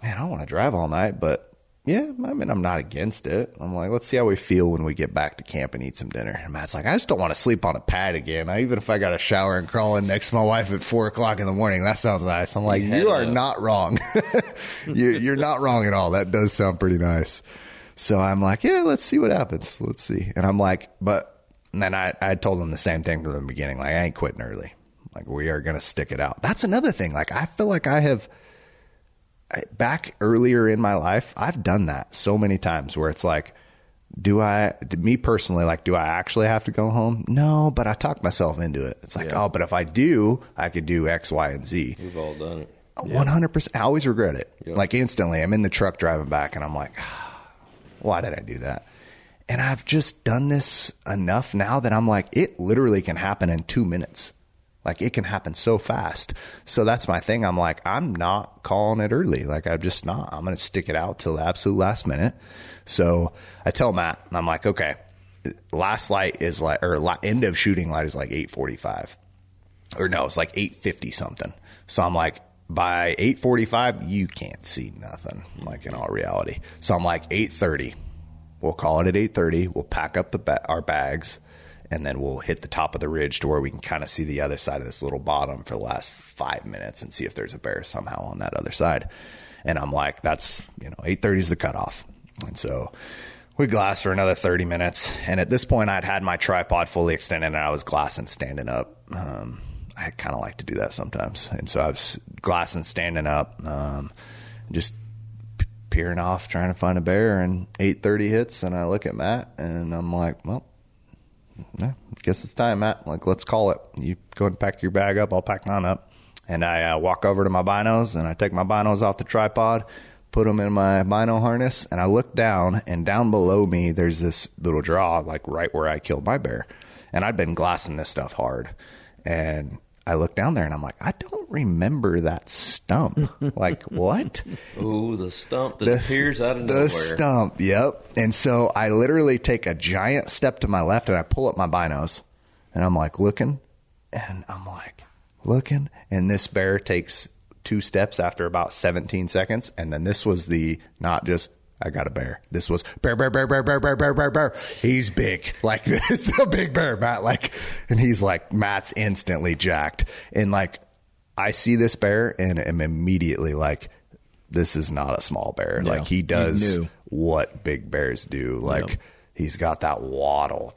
man, I don't want to drive all night, but yeah, I mean, I'm not against it. I'm like, let's see how we feel when we get back to camp and eat some dinner. And Matt's like, I just don't want to sleep on a pad again. Even if I got to shower and crawl in next to my wife at 4 o'clock in the morning, that sounds nice. I'm like, you are not wrong. You're not wrong at all. That does sound pretty nice. So I'm like, yeah, let's see what happens. Let's see. And I'm like, and then I told him the same thing from the beginning. Like, I ain't quitting early. Like, we are going to stick it out. That's another thing. Like, I feel like back earlier in my life, I've done that so many times where it's like, me personally, like, do I actually have to go home? No, but I talk myself into it. It's like, but if I do, I could do X, Y, and Z. We've all done it. 100%. I always regret it. Yep. Like, instantly, I'm in the truck driving back, and I'm like, why did I do that? And I've just done this enough now that I'm like, it literally can happen in 2 minutes. Like, it can happen so fast. So that's my thing. I'm like, I'm not calling it early. Like, I'm just not. I'm going to stick it out till the absolute last minute. So I tell Matt, I'm like, okay, last light is like, or end of shooting light is like 8:45. Or no, it's like 8:50 something. So I'm like, by 8:45, you can't see nothing, like, in all reality. So I'm like, 8:30. We'll call it at 8:30. We'll pack up our bags, and then we'll hit the top of the ridge to where we can kind of see the other side of this little bottom for the last 5 minutes and see if there's a bear somehow on that other side. And I'm like, that's, 8:30 is the cutoff. And so we glassed for another 30 minutes. And at this point, I'd had my tripod fully extended, and I was glassing standing up. I kind of like to do that sometimes. And so I was glassing standing up, just peering off, trying to find a bear, and 8:30 hits, and I look at Matt, and I'm like, well, I guess it's time, Matt. Like, let's call it. You go ahead and pack your bag up. I'll pack mine up. And I walk over to my binos, and I take my binos off the tripod, put them in my bino harness, and I look down, and down below me, there's this little draw, like right where I killed my bear. And I'd been glassing this stuff hard. And I look down there, and I'm like, I don't remember that stump. Like, what? Ooh, the stump that appears out of nowhere. The stump, yep. And so I literally take a giant step to my left, and I pull up my binos, and I'm like looking, and and this bear takes 2 steps after about 17 seconds. And then this was not just, I got a bear. This was bear, bear, bear, bear, bear, bear, bear, bear, bear. He's big. Like, it's a big bear, Matt. Like, and he's like, Matt's instantly jacked. And like, I see this bear, and I'm immediately like, this is not a small bear. Yeah, like, he does what big bears do. Like, he's got that waddle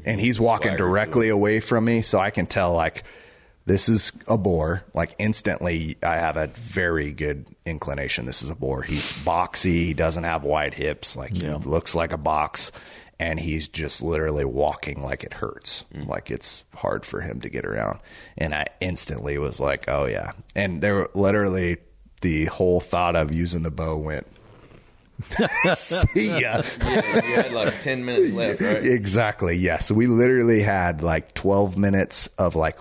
and he's walking directly away from me. So I can tell, like, this is a boar. Like, instantly, I have a very good inclination. This is a boar. He's boxy. He doesn't have wide hips. Like, he looks like a box, and he's just literally walking like it hurts. Like, it's hard for him to get around. And I instantly was like, oh yeah. And there literally, the whole thought of using the bow went, see ya. Yeah, you had like 10 minutes left, right? Exactly. Yeah. So we literally had like 12 minutes of like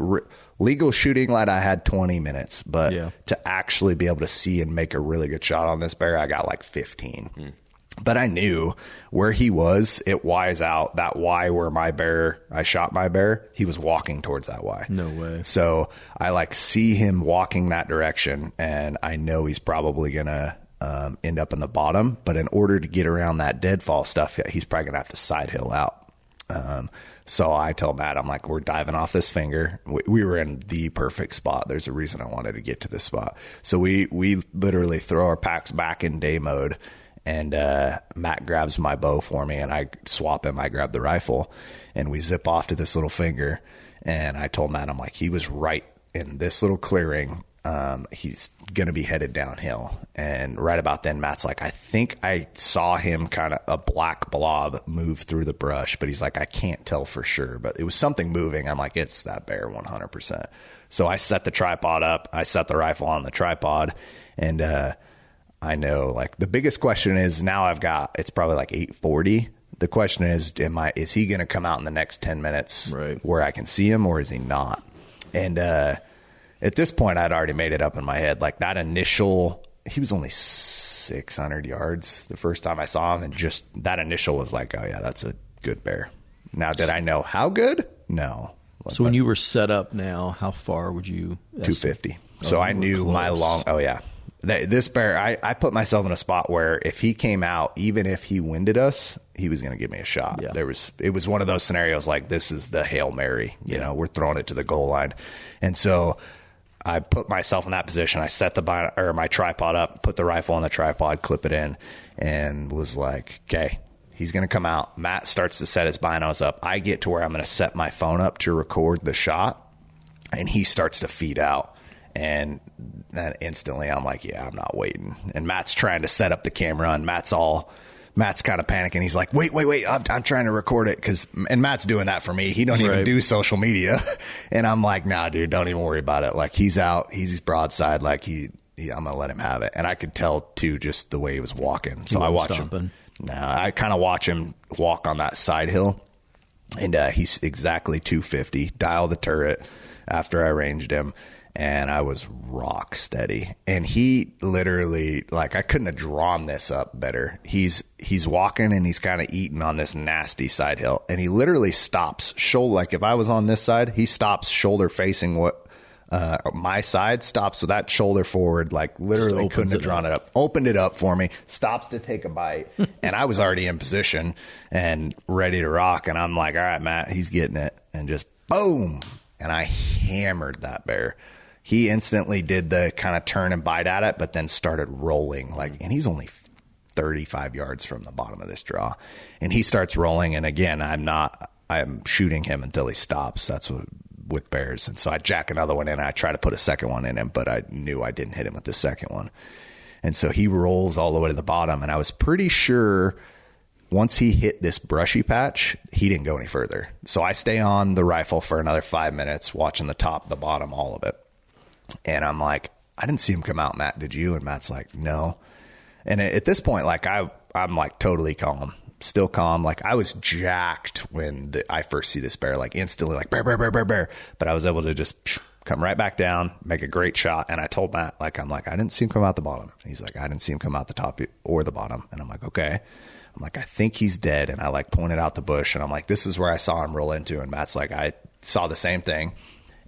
legal shooting light. I had 20 minutes, but to actually be able to see and make a really good shot on this bear, I got like 15. But I knew where he was. It Y's out. That Y where I shot my bear, he was walking towards that Y. No way. So I like see him walking that direction, and I know he's probably going to end up in the bottom. But in order to get around that deadfall stuff, he's probably going to have to side hill out. So I tell Matt, I'm like, we're diving off this finger. We were in the perfect spot. There's a reason I wanted to get to this spot. So we literally throw our packs back in day mode, and Matt grabs my bow for me, and I swap him. I grab the rifle, and we zip off to this little finger. And I told Matt, I'm like, he was right in this little clearing. He's going to be headed downhill. And right about then, Matt's like, I think I saw him kind of a black blob move through the brush, but he's like, I can't tell for sure, but it was something moving. I'm like, it's that bear 100%. So I set the tripod up, I set the rifle on the tripod, and, I know, like, the biggest question is now it's probably like 8:40. The question is he going to come out in the next 10 minutes where I can see him, or is he not? And, at this point, I'd already made it up in my head. Like, that initial, he was only 600 yards the first time I saw him. And just that initial was like, oh, yeah, that's a good bear. Now, did I know how good? No. So when you were set up now, how far would you? 250. So I knew close. This bear, I put myself in a spot where if he came out, even if he winded us, he was going to give me a shot. Yeah. It was one of those scenarios like, this is the Hail Mary. You know, we're throwing it to the goal line. And so I put myself in that position. I set my tripod up, put the rifle on the tripod, clip it in, and was like, okay, he's going to come out. Matt starts to set his binos up. I get to where I'm going to set my phone up to record the shot, and he starts to feed out. And then instantly I'm like, yeah, I'm not waiting. And Matt's trying to set up the camera, and Matt's kind of panicking. He's like, wait. I'm trying to record it. And Matt's doing that for me. He don't even do social media. And I'm like, nah, dude, don't even worry about it. Like, he's out, he's broadside. Like I'm going to let him have it. And I could tell too, just the way he was walking. So I watched him. No, I kind of watch him walk on that side hill, and he's exactly 250. Dial the turret after I ranged him, and I was rock steady. And he literally, like, I couldn't have drawn this up better. He's walking and he's kind of eating on this nasty side hill, and he literally stops shoulder. Like if I was on this side, he stops shoulder facing what my side, stops with that shoulder forward, like literally couldn't have drawn it up. Opened it up for me, stops to take a bite, and I was already in position and ready to rock. And I'm like, all right, Matt, he's getting it, and just boom, and I hammered that bear. He instantly did the kind of turn and bite at it, but then started rolling, like, and he's only 35 yards from the bottom of this draw, and he starts rolling. And again, I'm shooting him until he stops. That's what with bears. And so I jack another one in, and I try to put a second one in him, but I knew I didn't hit him with the second one. And so he rolls all the way to the bottom, and I was pretty sure once he hit this brushy patch, he didn't go any further. So I stay on the rifle for another 5 minutes, watching the top, the bottom, all of it. And I'm like, I didn't see him come out, Matt, did you? And Matt's like, no. And at this point, like I'm like totally calm, still calm. Like I was jacked when I first see this bear, like instantly like bear, bear, bear, bear, bear. But I was able to just come right back down, make a great shot. And I told Matt, like, I'm like, I didn't see him come out the bottom. And he's like, I didn't see him come out the top or the bottom. And I'm like, okay. I'm like, I think he's dead. And I like pointed out the bush, and I'm like, this is where I saw him roll into. And Matt's like, I saw the same thing.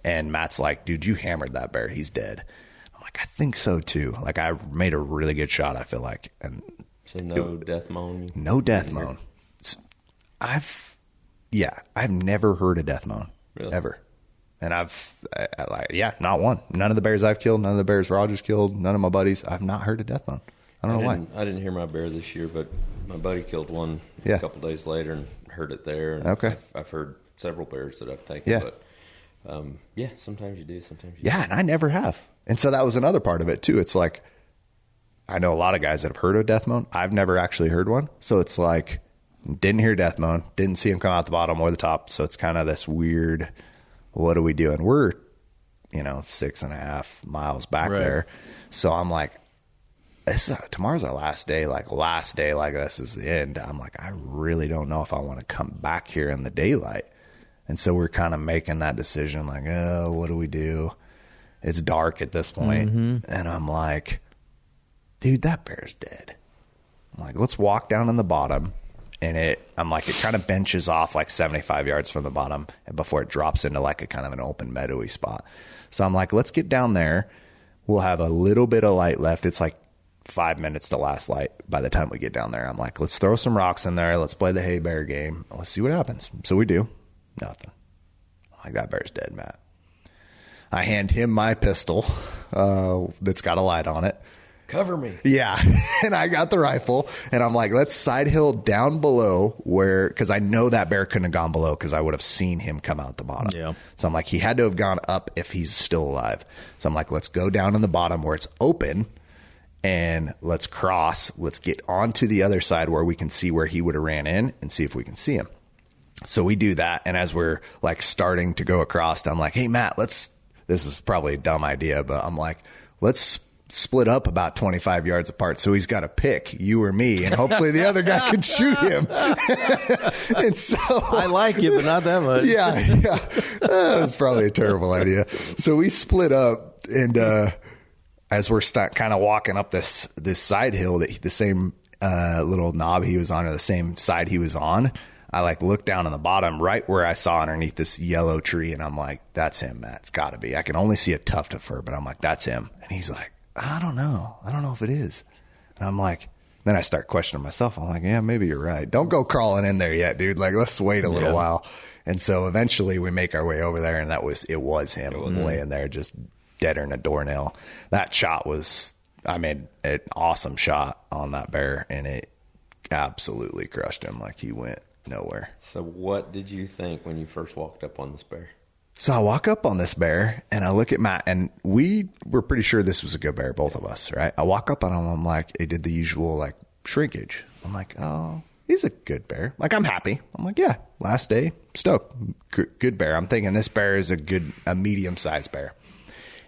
And Matt's like, dude, you hammered that bear. He's dead. I'm like, I think so too. Like I made a really good shot, I feel like. And so no death moan? No death moan. I've never heard a death moan. Really? Ever. And not one. None of the bears I've killed, none of the bears Roger's killed, none of my buddies, I've not heard a death moan. I don't know why. I didn't hear my bear this year, but my buddy killed one a couple days later and heard it there. And okay. I've heard several bears that I've taken, but sometimes you do, sometimes you don't. And I never have. And so that was another part of it too. It's like, I know a lot of guys that have heard a death moan. I've never actually heard one. So it's like, didn't hear death moan, didn't see him come out the bottom or the top. So it's kind of this weird, what are we doing? We're, 6.5 miles back there. So I'm like, tomorrow's our last day, like this is the end. I'm like, I really don't know if I want to come back here in the daylight. And so we're kind of making that decision, like, oh, what do we do? It's dark at this point. And I'm like, dude, that bear's dead. I'm like, let's walk down in the bottom. And it kind of benches off like 75 yards from the bottom and before it drops into like a kind of an open meadowy spot. So I'm like, let's get down there. We'll have a little bit of light left. It's like 5 minutes to last light by the time we get down there. I'm like, let's throw some rocks in there. Let's play the hay bear game. Let's see what happens. So we do. Nothing. Like, that bear's dead, Matt. I hand him my pistol that's got a light on it. Cover me. Yeah. And I got the rifle, and I'm like, let's side hill down below because I know that bear couldn't have gone below because I would have seen him come out the bottom. Yeah. So I'm like, he had to have gone up if he's still alive. So I'm like, let's go down in the bottom where it's open, and let's cross. Let's get onto the other side where we can see where he would have ran in and see if we can see him. So we do that. And as we're like starting to go across, I'm like, hey, Matt, this is probably a dumb idea, but I'm like, let's split up about 25 yards apart. So he's got to pick you or me, and hopefully the other guy can shoot him. And so I like it, but not that much. Yeah. That was probably a terrible idea. So we split up, and as we're kind of walking up this side hill, the same little knob he was on, or the same side he was on, I like look down on the bottom right where I saw underneath this yellow tree, and I'm like, that's him, Matt. It's got to be. I can only see a tuft of fur, but I'm like, that's him. And he's like, I don't know if it is. And I'm like, then I start questioning myself. I'm like, yeah, maybe you're right. Don't go crawling in there yet, dude. Like, let's wait a little while. And so eventually we make our way over there, and it was him laying there just deader than a doornail. That shot I made an awesome shot on that bear, and it absolutely crushed him. Like, he went nowhere. So what did you think when you first walked up on this bear? So I walk up on this bear, and I look at Matt, and we were pretty sure this was a good bear, both of us, right? I walk up on him, I'm like, it did the usual like shrinkage. I'm like, oh, he's a good bear. Like, I'm happy. I'm like, yeah, last day, stoked. Good bear. I'm thinking this bear is a medium-sized bear.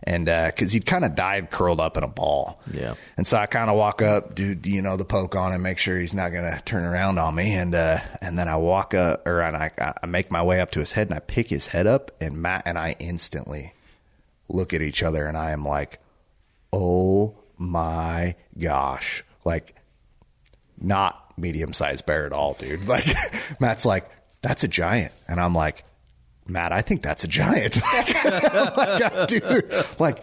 And because he'd kind of died curled up in a ball. Yeah. And so I kind of walk up, do the poke on him, make sure he's not going to turn around on me. And then I walk up, and I make my way up to his head, and I pick his head up, and Matt and I instantly look at each other, and I am like, oh my gosh. Like, not medium-sized bear at all, dude. Like, Matt's like, that's a giant. And I'm like, Matt, I think that's a giant. Like, dude, like,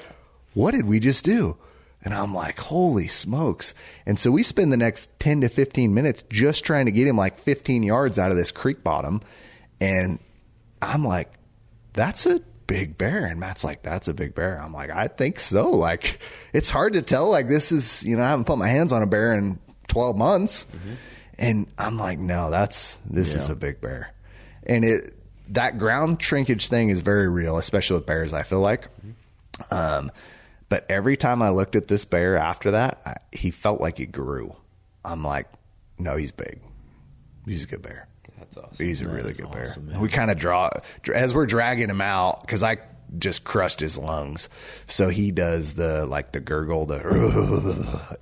what did we just do? And I'm like, holy smokes. And so we spend the next 10 to 15 minutes just trying to get him like 15 yards out of this creek bottom. And I'm like, that's a big bear. And Matt's like, that's a big bear. I'm like, I think so. Like, it's hard to tell. Like, this is, I haven't put my hands on a bear in 12 months. Mm-hmm. And I'm like, no, this is a big bear. And that ground shrinkage thing is very real, especially with bears, I feel like. But every time I looked at this bear after that, he felt like he grew. I'm like, no, he's big. He's a good bear. That's awesome. He's a really good bear. Man. We kind of as we're dragging him out, because I just crushed his lungs. So he does the gurgle,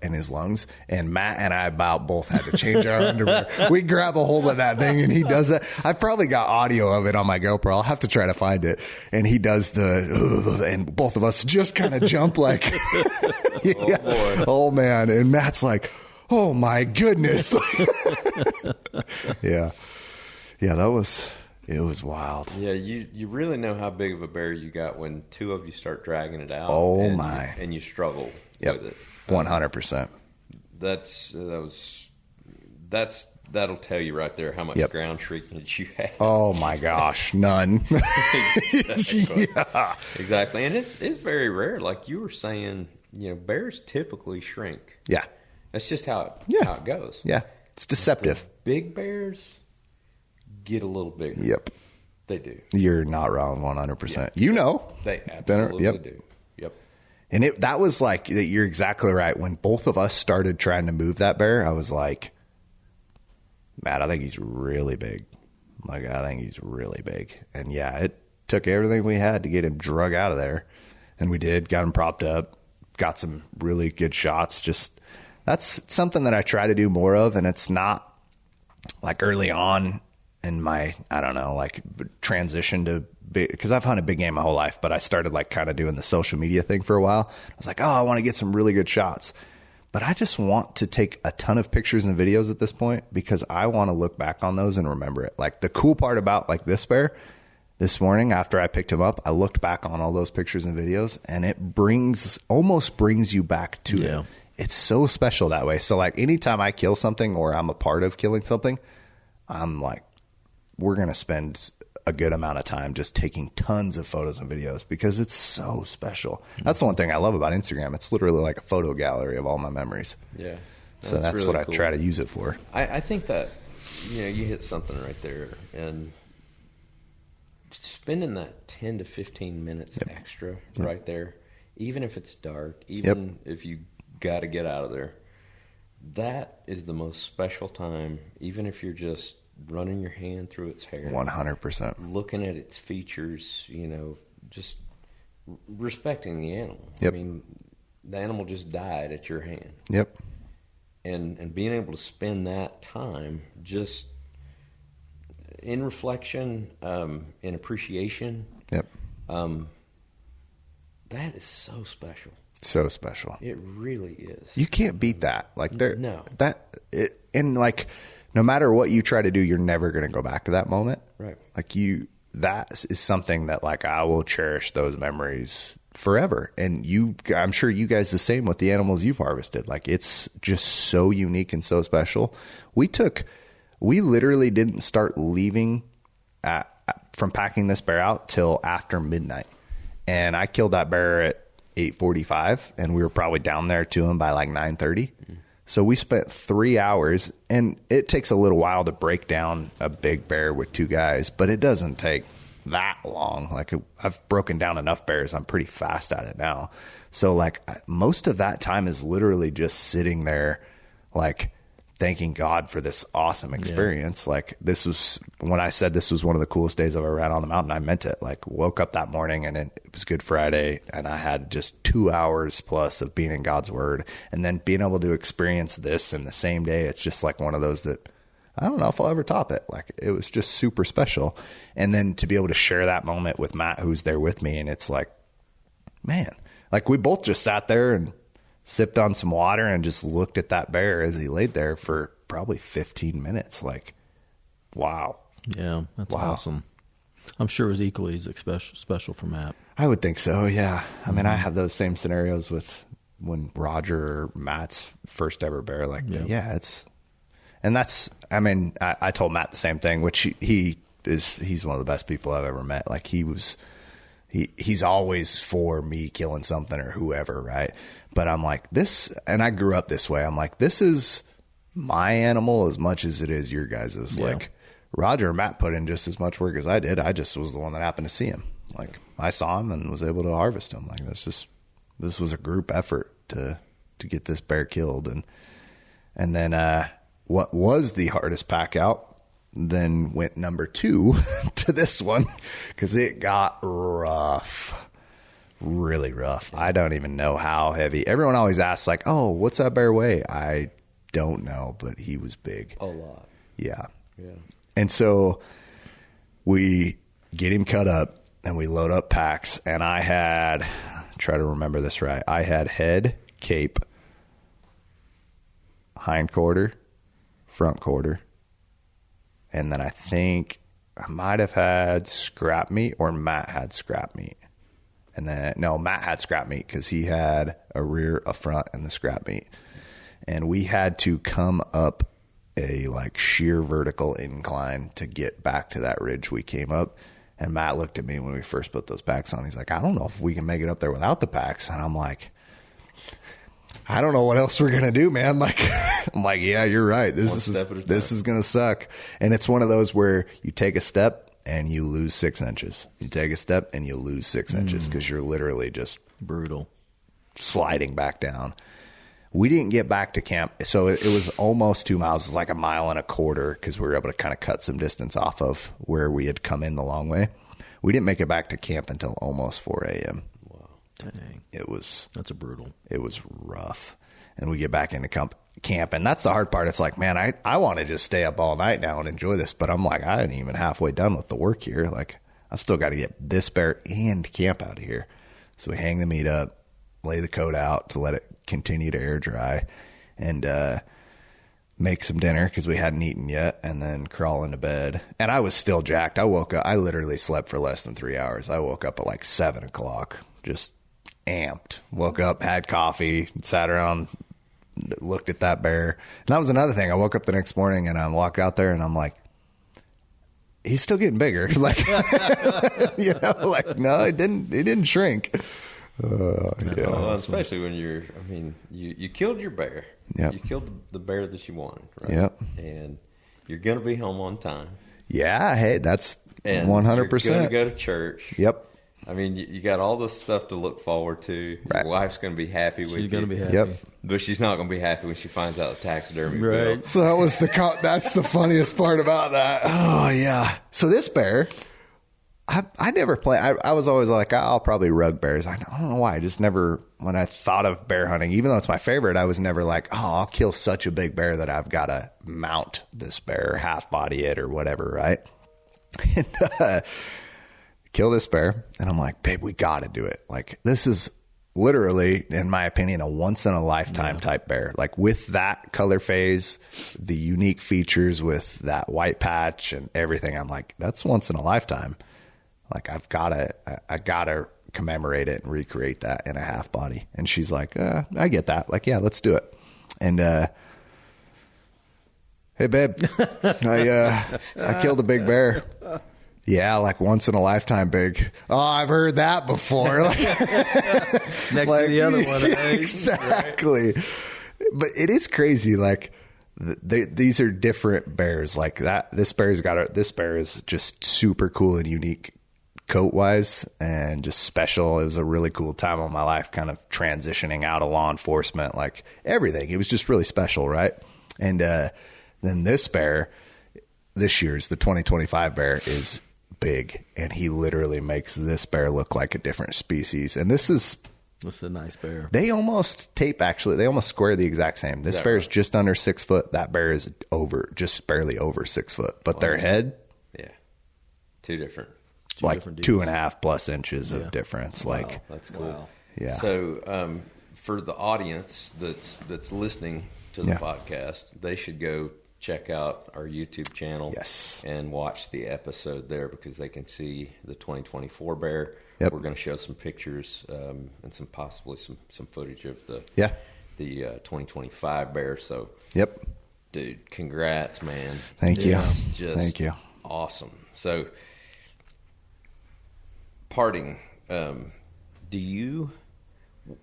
in his lungs. And Matt and I about both had to change our underwear. We grab a hold of that thing, and he does that. I've probably got audio of it on my GoPro. I'll have to try to find it. And he does and both of us just kind of jump like, yeah. Oh, boy. Oh, man. And Matt's like, oh, my goodness. Yeah. Yeah, it was wild. Yeah, you really know how big of a bear you got when two of you start dragging it out. Oh, and my. And you struggle Yep. with it. 100%. That'll tell you right there how much ground shrinkage you have. Oh, my gosh. None. Exactly. Yeah. Exactly. And it's very rare. Like you were saying, bears typically shrink. Yeah. That's just how it goes. Yeah. It's deceptive. Big bears get a little bigger. Yep. They do. You're not wrong 100%. Yep. They absolutely do. Yep. And that was like, you're exactly right. When both of us started trying to move that bear, I was like, Matt, I think he's really big. Like, I think he's really big. And yeah, it took everything we had to get him drug out of there. And we did, got him propped up, got some really good shots. Just, that's something that I try to do more of. And it's not like early on in my, I don't know, like transition to big, because I've hunted big game my whole life, but I started like kind of doing the social media thing for a while. I was like, oh, I want to get some really good shots. But I just want to take a ton of pictures and videos at this point because I want to look back on those and remember it. Like the cool part about like this bear, this morning after I picked him up, I looked back on all those pictures and videos and it almost brings you back to it. It's so special that way. So like anytime I kill something or I'm a part of killing something, I'm like, we're going to spend a good amount of time just taking tons of photos and videos because it's so special. That's the one thing I love about Instagram. It's literally like a photo gallery of all my memories. Yeah. So that's really what cool. I try to use it for. I think that, you hit something right there. And spending that 10 to 15 minutes extra right there, even if it's dark, even if you got to get out of there, that is the most special time, even if you're just running your hand through its hair. 100%. Looking at its features, just respecting the animal. Yep. I mean, the animal just died at your hand. Yep. And being able to spend that time just in reflection, in appreciation. Yep. That is so special. So special. It really is. You can't beat that. Like no. And like no matter what you try to do, you're never going to go back to that moment. Right. Like that is something that like I will cherish those memories forever. And I'm sure you guys the same with the animals you've harvested. Like it's just so unique and so special. We literally didn't start leaving from packing this bear out till after midnight. And I killed that bear at 8:45 and we were probably down there to him by like 9:30. Mm-hmm. So we spent 3 hours, and it takes a little while to break down a big bear with two guys, but it doesn't take that long. Like I've broken down enough bears. I'm pretty fast at it now. So like most of that time is literally just sitting there, like thanking God for this awesome experience. Like, this was, when I said this was one of the coolest days I've ever had on the mountain, I meant it. Like, woke up that morning and it was Good Friday, and I had just 2 hours plus of being in God's word, and then being able to experience this in the same day. It's just like one of those that I don't know if I'll ever top it. Like, it was just super special. And then to be able to share that moment with Matt, who's there with me, and it's like, man, like, we both just sat there and sipped on some water and just looked at that bear as he laid there for probably 15 minutes. Like, wow. Yeah, that's awesome. I'm sure it was equally as special for Matt. I would think so, yeah. I mean, I have those same scenarios with when Roger or Matt's first ever bear. Like, yeah, it's... And that's, I mean, I told Matt the same thing, which he's one of the best people I've ever met. Like, he's always for me killing something or whoever, right? But I'm like, this, and I grew up this way. I'm like, this is my animal as much as it is your guys's. Yeah. Like, Roger and Matt put in just as much work as I did. I just was the one that happened to see him. Like, I saw him and was able to harvest him. Like, this was a group effort to get this bear killed. And then, what was the hardest pack out then went number 2 to this one, because it got rough, really rough. I don't even know how heavy. Everyone always asks, like, oh, what's that bear weigh? I don't know, but he was big. A lot. Yeah. And so we get him cut up and we load up packs, and I had, try to remember this right, I had head, cape, hind quarter, front quarter, and then I think I might have had scrap meat, or Matt had scrap meat. And then, no, Matt had scrap meat because he had a rear, a front, and the scrap meat. And we had to come up a like sheer vertical incline to get back to that ridge we came up. And Matt looked at me when we first put those packs on. He's like, I don't know if we can make it up there without the packs. And I'm like, I don't know what else we're going to do, man. Like, I'm like, yeah, you're right. This is going to suck. And it's one of those where you take a step and you lose 6 inches. You take a step and you lose 6 inches because you're literally just brutal sliding back down. We didn't get back to camp. So it was almost 2 miles. It's like 1.25 miles because we were able to kind of cut some distance off of where we had come in the long way. We didn't make it back to camp until almost 4 a.m. Dang. That's brutal. It was rough. And we get back into camp. And that's the hard part. It's like, man, I want to just stay up all night now and enjoy this. But I'm like, I ain't even halfway done with the work here. Like, I've still got to get this bear and camp out of here. So we hang the meat up, lay the coat out to let it continue to air dry, and make some dinner because we hadn't eaten yet, and then crawl into bed. And I was still jacked. I woke up. I literally slept for less than 3 hours. I woke up at like 7 o'clock, just amped. Woke up, had coffee, sat around, looked at that bear. And that was another thing. I woke up the next morning and I walked out there and I'm like, he's still getting bigger. Like, you know, like, no, it didn't shrink. Yeah. Well, especially when you killed your bear. Yep. You killed the bear that you wanted, right? Yep. And you're going to be home on time. Yeah. Hey, that's and 100%. You're going to go to church. Yep. I mean, you got all this stuff to look forward to. Right. Your wife's going to be happy with you. She's going to be happy. Yep. But she's not going to be happy when she finds out the taxidermy. Right. So that was that's the funniest part about that. Oh, yeah. So this bear, I never play. I was always like, I'll probably rug bears. I don't know why. I just never, when I thought of bear hunting, even though it's my favorite, I was never like, oh, I'll kill such a big bear that I've got to mount this bear, half body it or whatever, right? And kill this bear. And I'm like, babe, we got to do it. Like, this is literally, in my opinion, a once in a lifetime type bear. Like, with that color phase, the unique features with that white patch and everything, I'm like, that's once in a lifetime. Like, I gotta commemorate it and recreate that in a half body. And she's like, I get that. Like, yeah, let's do it. And, hey babe, I killed a big bear. Yeah, like once in a lifetime big. Oh, I've heard that before. Like, next to the other one. Exactly. Right. But it is crazy. Like, these are different bears. Like that. This bear is just super cool and unique coat wise and just special. It was a really cool time of my life, kind of transitioning out of law enforcement, like everything. It was just really special. Right. And then this bear, this year's, the 2025 bear, is big, and he literally makes this bear look like a different species. And this is a nice bear. They almost they almost square the exact same. This bear is just under 6 foot. That bear is just barely over 6 foot. But their head, two different, like 2.5 plus inches of difference. Wow, like that's cool. Wow. Yeah. So for the audience that's listening to the podcast, they should go check out our YouTube channel and watch the episode there, because they can see the 2024 bear. Yep. We're going to show some pictures and possibly some footage of the 2025 bear. So, dude, congrats, man. Thank you. Thank you. Awesome. So, parting,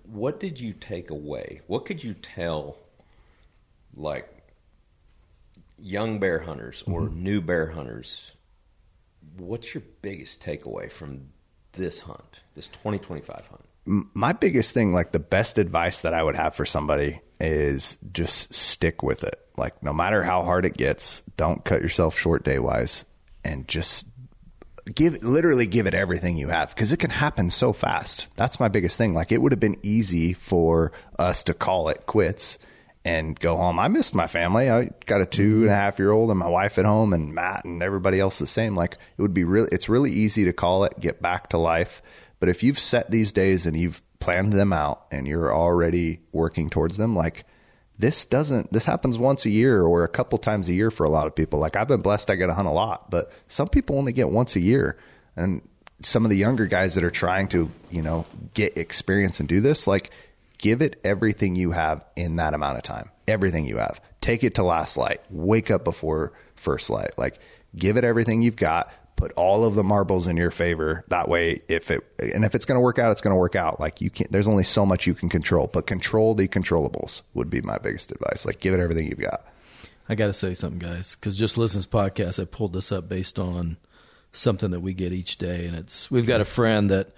what did you take away? What could you tell, like, young bear hunters or new bear hunters? What's your biggest takeaway from this hunt, this 2025 hunt? My biggest thing, like the best advice that I would have for somebody, is just stick with it. Like, no matter how hard it gets, don't cut yourself short day wise, and just literally give it everything you have, because it can happen so fast. That's my biggest thing. Like, it would have been easy for us to call it quits and go home. I missed my family. I got a 2.5-year-old and my wife at home, and Matt and everybody else the same. Like, it's really easy to call it, get back to life. But if you've set these days and you've planned them out and you're already working towards them, like, this happens once a year or a couple times a year for a lot of people. Like, I've been blessed, I get to hunt a lot, but some people only get once a year. And some of the younger guys that are trying to, get experience and do this, like, give it everything you have in that amount of time. Everything you have. Take it to last light. Wake up before first light. Like, give it everything you've got. Put all of the marbles in your favor. That way, if it's going to work out, it's going to work out. Like, there's only so much you can control, but control the controllables would be my biggest advice. Like, give it everything you've got. I got to say something, guys, because just listening to this podcast, I pulled this up based on something that we get each day. And we've got a friend that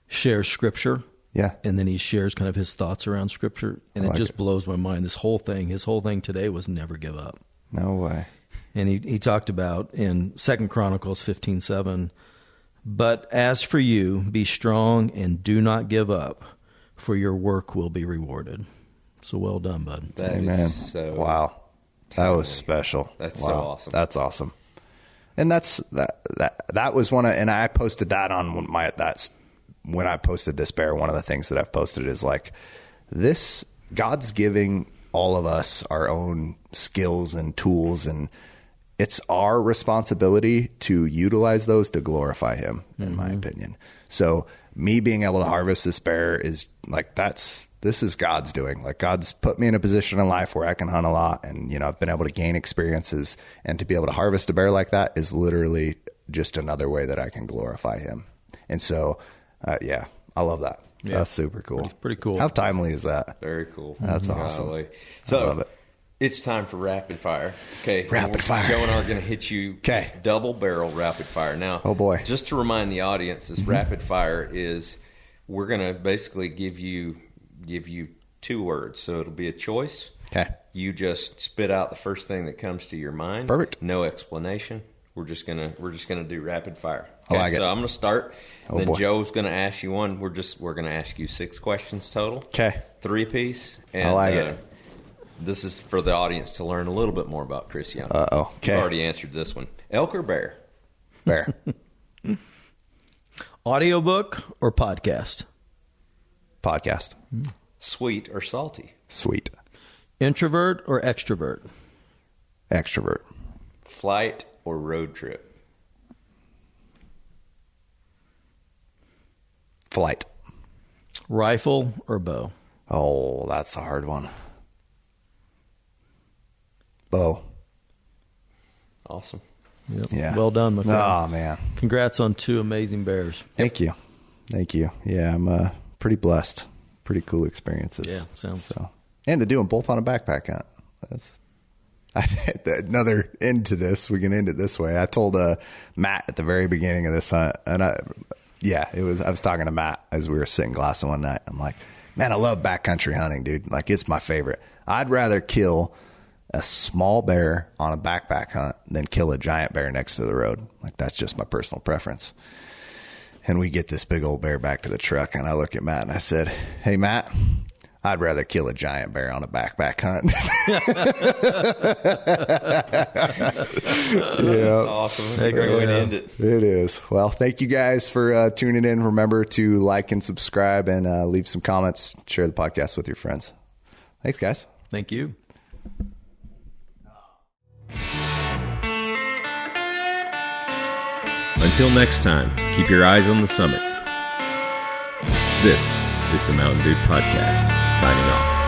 shares scripture. Yeah. And then he shares kind of his thoughts around scripture. And it just blows my mind. His whole thing today was never give up. No way. And he talked about in 2 Chronicles 15:7, but as for you, be strong and do not give up, for your work will be rewarded. So well done, bud. Amen. Wow. That was special. That's so awesome. That's awesome. And that was one of, and I posted that on when I posted this bear, one of the things that I've posted is like, this, God's giving all of us our own skills and tools, and it's our responsibility to utilize those to glorify him, in my opinion. So me being able to harvest this bear is like, this is God's doing. Like, God's put me in a position in life where I can hunt a lot, and, I've been able to gain experiences, and to be able to harvest a bear like that is literally just another way that I can glorify him. And so, I love that. Yeah. That's super cool. Pretty cool. How timely is that? Very cool. That's awesome. So, I love it. It's time for rapid fire. Okay. Rapid fire. Joe and I are going to hit you with double barrel rapid fire. Now, oh boy. Just to remind the audience, this rapid fire is, we're going to basically give you 2 words. So it'll be a choice. Okay. You just spit out the first thing that comes to your mind. Perfect. No explanation. We're just gonna do rapid fire. Okay, I like it. So I'm gonna start. Then boy. Joe's gonna ask you one. We're gonna ask you 6 questions total. Okay. 3 apiece. And, I like it. This is for the audience to learn a little bit more about Chris Young. Okay. You've already answered this one. Elk or bear? Bear. Audiobook or podcast? Podcast. Sweet or salty? Sweet. Introvert or extrovert? Extrovert. Flight or road trip? Flight. Rifle or bow? Oh, that's a hard one. Bow. Awesome. Yep. Yeah. Well done, my friend. Oh, man. Congrats on 2 amazing bears. Thank you. Yeah, I'm pretty blessed. Pretty cool experiences. Yeah, sounds so. And to do them both on a backpack hunt. Another end to this. We can end it this way. I told Matt at the very beginning of this hunt, and I was talking to Matt as we were sitting glassing one night. I'm like, man, I love backcountry hunting, dude. Like, it's my favorite. I'd rather kill a small bear on a backpack hunt than kill a giant bear next to the road. Like, that's just my personal preference. And we get this big old bear back to the truck, and I look at Matt and I said, "Hey, Matt, I'd rather kill a giant bear on a backpack hunt." That's awesome. That's a great way to end it. It is. Well, thank you guys for tuning in. Remember to like and subscribe and leave some comments. Share the podcast with your friends. Thanks, guys. Thank you. Until next time, keep your eyes on the summit. This is the Mountain Dude Podcast, signing off.